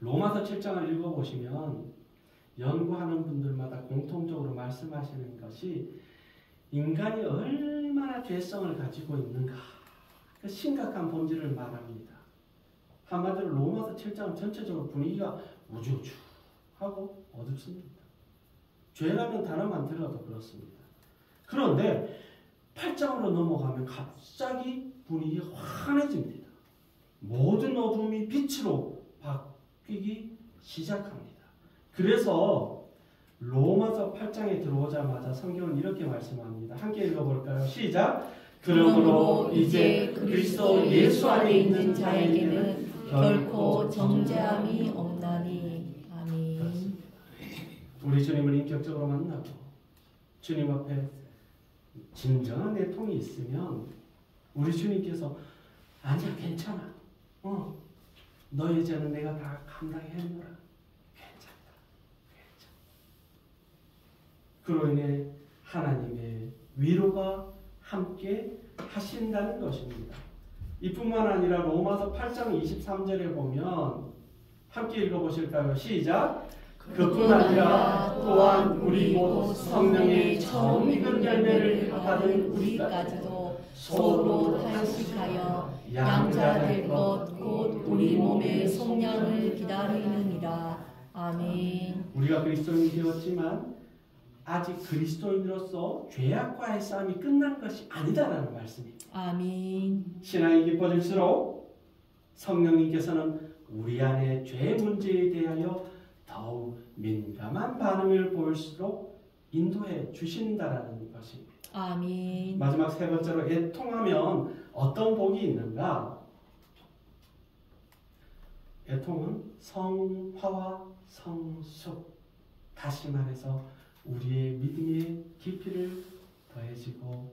[SPEAKER 1] 로마서 7장을 읽어보시면 연구하는 분들마다 공통적으로 말씀하시는 것이 인간이 얼마나 죄성을 가지고 있는가, 그 심각한 본질을 말합니다. 한마디로 로마서 7장은 전체적으로 분위기가 우주우주하고 어둡습니다. 죄라는 단어만 들어도 그렇습니다. 그런데 8장으로 넘어가면 갑자기 분위기가 환해집니다. 모든 어둠이 빛으로 바뀌기 시작합니다. 그래서 로마서 8장에 들어오자마자 성경은 이렇게 말씀합니다. 함께 읽어볼까요? 시작! 그러므로 이제 그리스도 예수 안에 있는 자에게는 결코 정죄함이 없나니. 아멘. 그렇습니다. 우리 주님을 인격적으로 만나고 주님 앞에 진정한 내통이 있으면 우리 주님께서 아니야 괜찮아, 너의 죄는 내가 다 감당했노라, 괜찮다. 그로 인해 하나님의 위로가 함께 하신다는 것입니다. 이뿐만 아니라 로마서 8장 23절에 보면 함께 읽어보실까요? 시작! 그뿐 아니라 또한 우리 곧 성령의 처음 익은 열매를 받은 우리까지도 서로 탄식하여 양자 될 것 곧 우리 몸의 속량을 기다리느니라. 아멘. 우리가 그리스도인이 되었지만 아직 그리스도인으로서 죄악과의 싸움이 끝난 것이 아니다라는 말씀입니다.
[SPEAKER 2] 아멘.
[SPEAKER 1] 신앙이 깊어질수록 성령님께서는 우리 안의 죄 문제에 대하여 더욱 민감한 반응을 보일수록 인도해 주신다라는 것입니다.
[SPEAKER 2] 아멘.
[SPEAKER 1] 마지막 세 번째로 애통하면 어떤 복이 있는가? 애통은 성화와 성숙, 다시 말해서 우리의 믿음의 깊이를 더해지고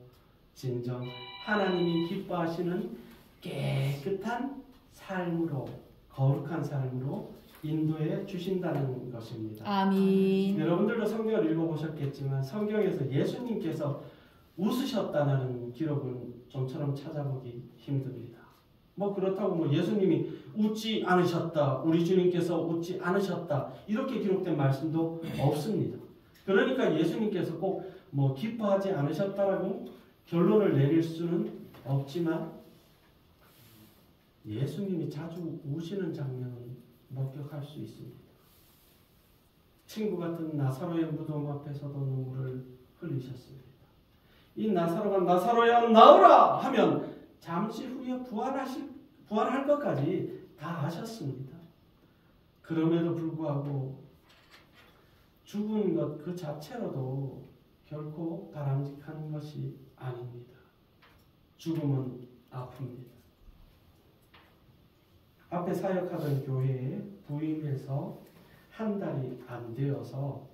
[SPEAKER 1] 진정 하나님이 기뻐하시는 깨끗한 삶으로, 거룩한 삶으로 인도해 주신다는 것입니다.
[SPEAKER 2] 아멘.
[SPEAKER 1] 여러분들도 성경을 읽어보셨겠지만 성경에서 예수님께서 웃으셨다는 기록은 좀처럼 찾아보기 힘듭니다. 그렇다고 예수님이 웃지 않으셨다, 우리 주님께서 웃지 않으셨다 이렇게 기록된 말씀도 없습니다. 그러니까 예수님께서 꼭 기뻐하지 않으셨다라고 결론을 내릴 수는 없지만 예수님이 자주 우시는 장면은 목격할 수 있습니다. 친구 같은 나사로의 무덤 앞에서도 눈물을 흘리셨습니다. 이 나사로가 나사로야 나오라 하면 잠시 후에 부활할 것까지 다 아셨습니다. 그럼에도 불구하고 죽은 것 그 자체로도 결코 바람직한 것이 아닙니다. 죽음은 아픕니다. 앞에 사역하던 교회에 부임해서 한 달이 안 되어서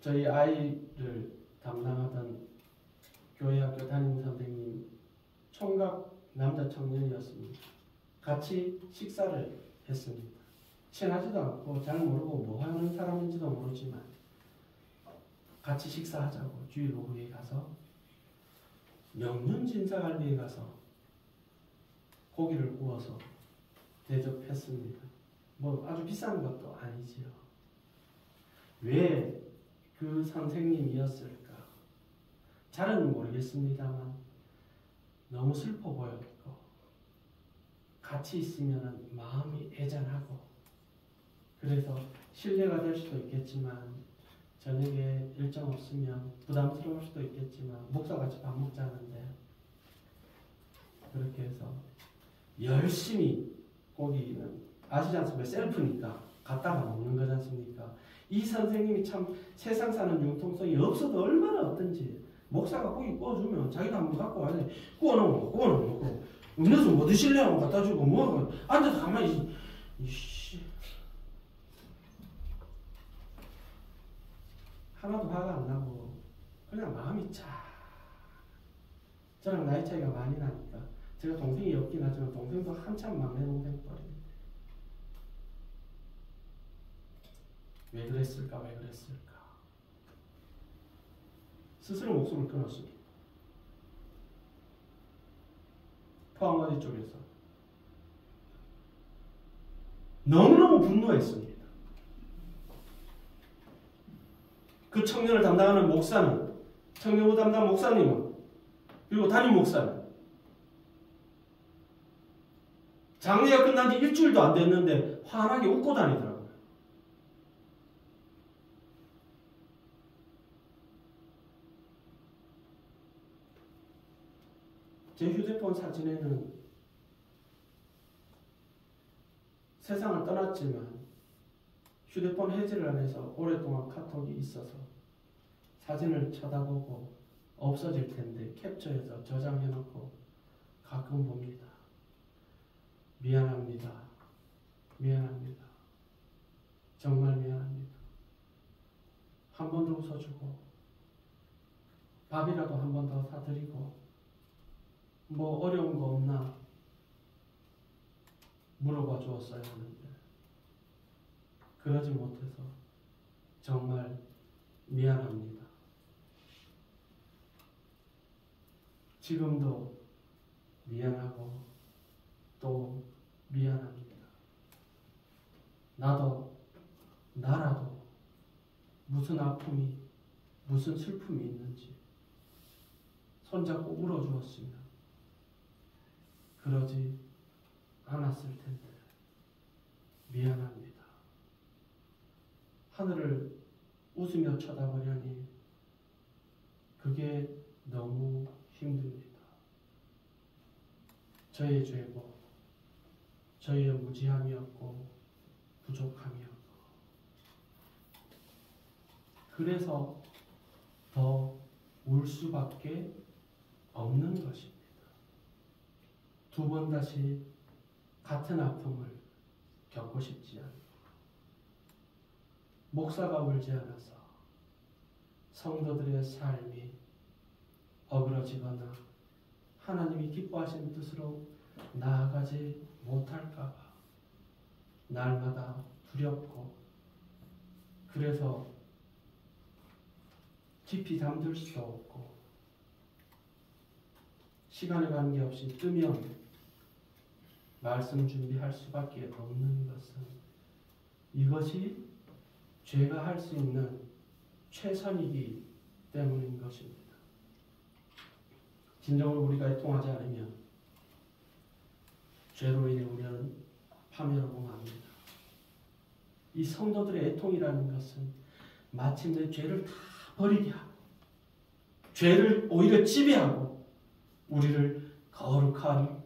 [SPEAKER 1] 저희 아이를 담당하던 교회 학교 담임 선생님 총각 남자 청년이었습니다. 같이 식사를 했습니다. 친하지도 않고 잘 모르고 뭐 하는 사람인지도 모르지만 같이 식사하자고 주일 오후에 가서 명륜진사갈비에 가서 고기를 구워서 대접했습니다. 아주 비싼 것도 아니지요. 왜 그 선생님이었을까? 잘은 모르겠습니다만 너무 슬퍼 보였고 같이 있으면 마음이 애잔하고 그래서 신뢰가 될 수도 있겠지만 저녁에 일정 없으면 부담스러울 수도 있겠지만 목사같이 밥 먹자는데 그렇게 해서 열심히 고기는 아시지 않습니까? 셀프니까 갖다가 먹는 거지 않습니까? 이 선생님이 참 세상 사는 융통성이 없어도 얼마나 어떤지 목사가 고기 구워주면 자기도 한번 갖고 와야 돼. 구워놓고 음료수 뭐 드실래? 하고 갖다 주고 앉아서 가만히 이씨 하나도 화가 안 나고 그냥 마음이 저랑 나이 차이가 많이 나니까 제가 동생이 없긴 하지만 동생도 한참 막내 동생 뻘입니다. 왜 그랬을까? 스스로 목숨을 끊었습니다. 포항어디 쪽에서 너무너무 분노했습니다. 그 청년을 담당하는 목사는, 청년부 담당 목사님은, 그리고 담임 목사는 장례가 끝난 지 일주일도 안 됐는데 환하게 웃고 다니더라고요. 제 휴대폰 사진에는 세상을 떠났지만 휴대폰 해지를 안 해서 오랫동안 카톡이 있어서 사진을 쳐다보고 없어질 텐데 캡처해서 저장해놓고 가끔 봅니다. 미안합니다. 미안합니다. 정말 미안합니다. 한 번 더 웃어주고 밥이라도 한 번 더 사드리고 뭐 어려운 거 없나 물어봐 주었어야 하는데 그러지 못해서 정말 미안합니다. 지금도 미안하고 또 미안합니다. 나라도 무슨 아픔이 무슨 슬픔이 있는지 손잡고 울어주었으면 그러지 않았을 텐데 미안합니다. 하늘을 웃으며 쳐다보려니 그게 너무 힘듭니다. 저의 죄고 저의 무지함이었고 부족함이었고 그래서 더 울 수밖에 없는 것입니다. 두 번 다시 같은 아픔을 겪고 싶지 않고 목사가 울지 않아서 성도들의 삶이 어그러지거나 하나님이 기뻐하시는 뜻으로 나아가지 못할까 봐 날마다 두렵고 그래서 깊이 잠들 수도 없고 시간에 관계없이 뜨면 말씀 준비할 수밖에 없는 것은 이것이 죄가 할 수 있는 최선이기 때문인 것입니다. 진정으로 우리가 애통하지 않으면 죄로 인해 우리는 파멸하고 맙니다. 이 성도들의 애통이라는 것은 마침내 죄를 다 버리게 하고 죄를 오히려 지배하고 우리를 거룩한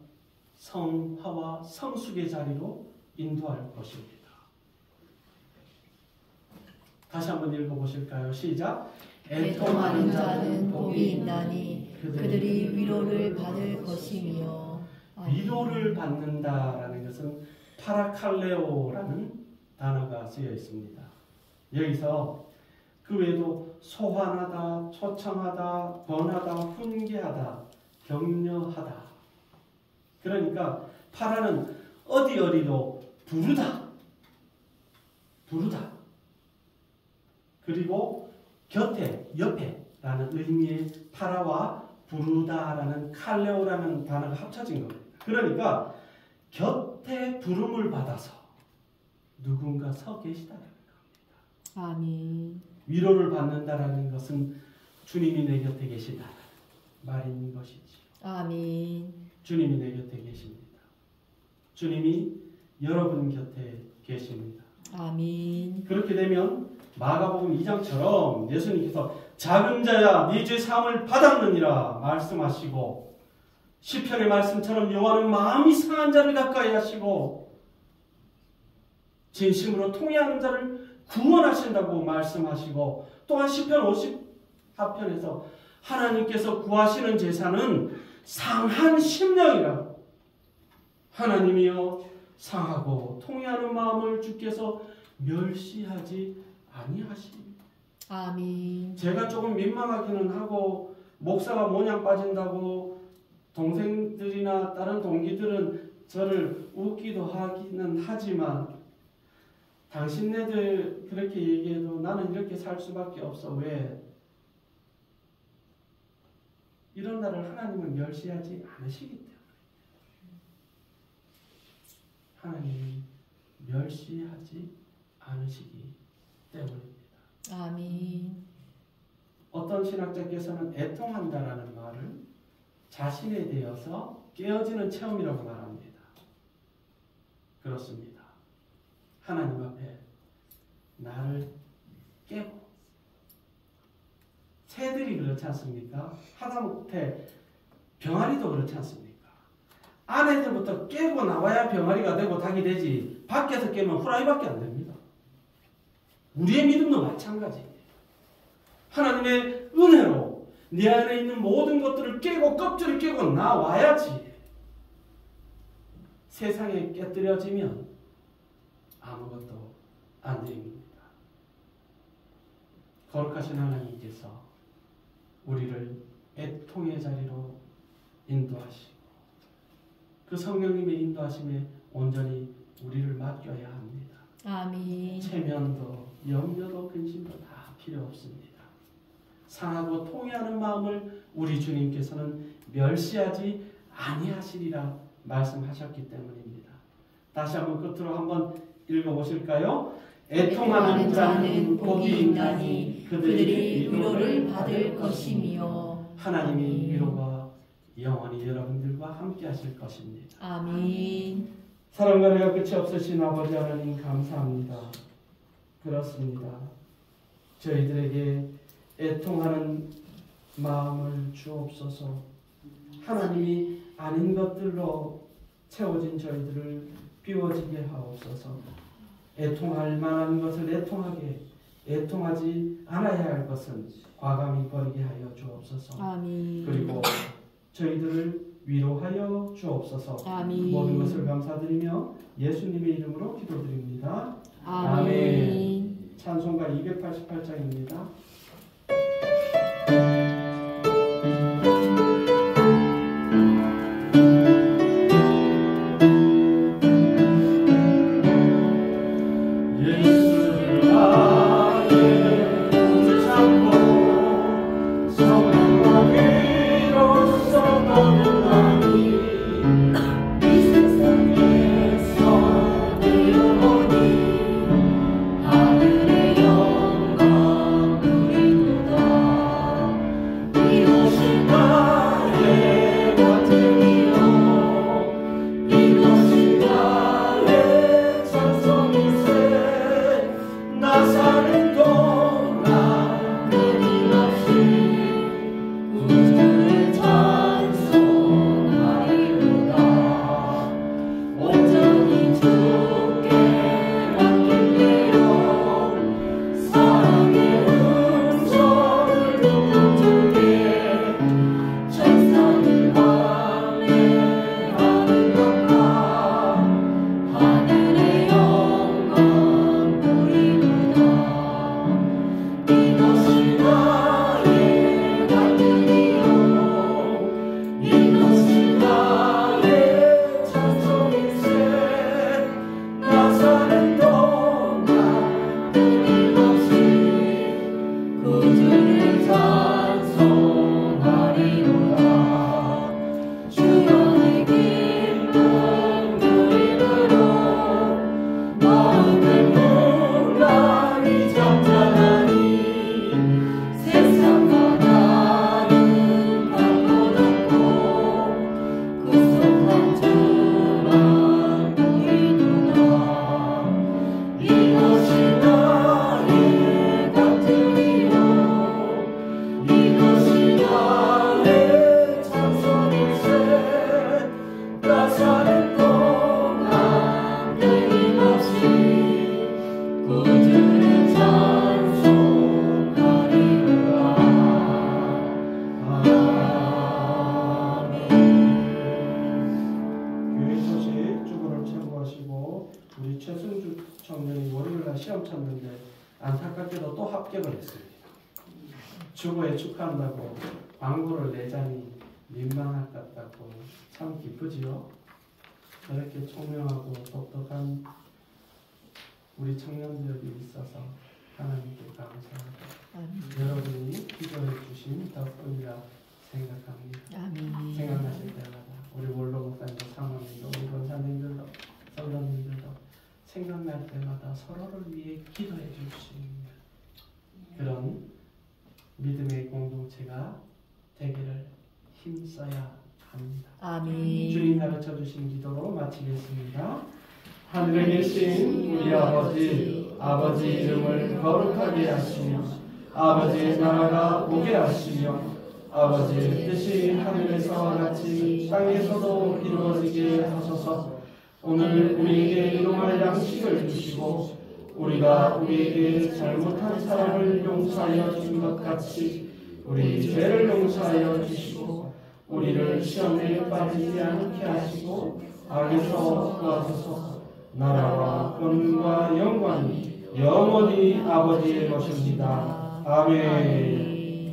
[SPEAKER 1] 성화와 성숙의 자리로 인도할 것입니다. 다시 한번 읽어보실까요? 시작!
[SPEAKER 2] 애통하는 자는 복이 있나니 그들이 위로를 받을 것이며.
[SPEAKER 1] 위로를 받는다라는 것은 파라칼레오라는 단어가 쓰여 있습니다. 여기서 그 외에도 소환하다, 초청하다, 권하다, 훈계하다, 격려하다. 그러니까 파라는 어디로 부르다. 그리고 곁에, 옆에라는 의미의 파라와 부르다라는 칼레오라는 단어가 합쳐진 겁니다. 그러니까 곁에 부름을 받아서 누군가 서 계시다는 겁니다.
[SPEAKER 2] 아멘.
[SPEAKER 1] 위로를 받는다라는 것은 주님이 내 곁에 계시다는 말인 것이지요.
[SPEAKER 2] 아멘.
[SPEAKER 1] 주님이 내 곁에 계십니다. 주님이 여러분 곁에 계십니다.
[SPEAKER 2] 아멘.
[SPEAKER 1] 그렇게 되면 마가복음 2장처럼 예수님께서 작은 자야 네 죄 사함을 받았느니라 말씀하시고 시편의 말씀처럼 여호와는 마음이 상한 자를 가까이 하시고 진심으로 통회하는 자를 구원하신다고 말씀하시고 또한 시편 54편에서 하나님께서 구하시는 제사는 상한 심령이라 하나님이여 상하고 통회하는 마음을 주께서 멸시하지 아니하십니다.
[SPEAKER 2] 아멘.
[SPEAKER 1] 제가 조금 민망하기는 하고 목사가 모냥 빠진다고 동생들이나 다른 동기들은 저를 웃기도 하기는 하지만 당신네들 그렇게 얘기해도 나는 이렇게 살 수밖에 없어. 왜? 이런 나를 하나님은 멸시하지 않으시기 때문에 하나님은 멸시하지 않으시기 때문입니다.
[SPEAKER 2] 아멘.
[SPEAKER 1] 어떤 신학자께서는 애통한다라는 말을 자신에 대해서 깨어지는 체험이라고 말합니다. 그렇습니다. 하나님 앞에 나를 깨고 새들이 그렇지 않습니까? 하다못해 병아리도 그렇지 않습니까? 안에서부터 깨고 나와야 병아리가 되고 닭이 되지 밖에서 깨면 후라이밖에 안 됩니다. 우리의 믿음도 마찬가지예요. 하나님의 은혜로 내 안에 있는 모든 것들을 깨고 껍질을 깨고 나와야지. 세상에 깨뜨려지면 아무것도 안 됩니다. 거룩하신 하나님께서 우리를 애통의 자리로 인도하시고 그 성령님의 인도하심에 온전히 우리를 맡겨야 합니다.
[SPEAKER 2] 아멘.
[SPEAKER 1] 체면도 염려도 근심도 다 필요 없습니다. 상하고 통회하는 마음을 우리 주님께서는 멸시하지 아니하시리라 말씀하셨기 때문입니다. 다시 한번 끝으로 한번 읽어보실까요? 애통하는 자는 복이 있나니 그들이 위로를 받을 것이며
[SPEAKER 2] 아멘.
[SPEAKER 1] 하나님이 위로가 영원히 여러분들과 함께 하실 것입니다.
[SPEAKER 2] 아멘.
[SPEAKER 1] 사랑과 은혜가 끝이 없으신 아버지 하나님 감사합니다. 그렇습니다. 저희들에게 애통하는 마음을 주옵소서. 하나님이 아닌 것들로 채워진 저희들을 비워지게 하옵소서. 애통할 만한 것을 애통하게, 애통하지 않아야 할 것은 과감히 버리게 하여 주옵소서.
[SPEAKER 2] 아멘.
[SPEAKER 1] 그리고 저희들을 위로하여 주옵소서.
[SPEAKER 2] 아멘.
[SPEAKER 1] 모든 것을 감사드리며 예수님의 이름으로 기도드립니다.
[SPEAKER 2] 아멘.
[SPEAKER 1] 찬송가 288장입니다. 안타깝게도 또 합격을 했습니다. 주보에 축하한다고 광고를 내자니 민망할 것 같고 참 기쁘지요. 저렇게 총명하고 똑똑한 우리 청년들이 있어서 하나님께 감사합니다. 여러분이 기도해 주신 덕분이라 생각합니다.
[SPEAKER 2] 아멘.
[SPEAKER 1] 생각나실 때마다 우리 원로 목사님도 사모님도 우리 권사님들도 성도님들도 생각날 때마다 서로를 위해 기도해 주시는 그런 믿음의 공동체가 되기를 힘써야 합니다.
[SPEAKER 2] 아멘.
[SPEAKER 1] 주님 가르쳐 주신 기도로 마치겠습니다. 하늘에 계신 우리 아버지, 아버지 이름을 거룩하게 하시며 아버지의 나라가 오게 하시며 아버지의 뜻이 하늘에서와 같이 땅에서도 이루어지게 하소서. 오늘 우리에게 일용할 양식을 주시고 우리가 우리에게 잘못한 사람을 용서하여 준 것 같이 우리 죄를 용서하여 주시고 우리를 시험에 빠지지 않게 하시고 악에서 구하소서. 나라와 권능과 영광이 영원히 아버지의 것입니다. 아멘.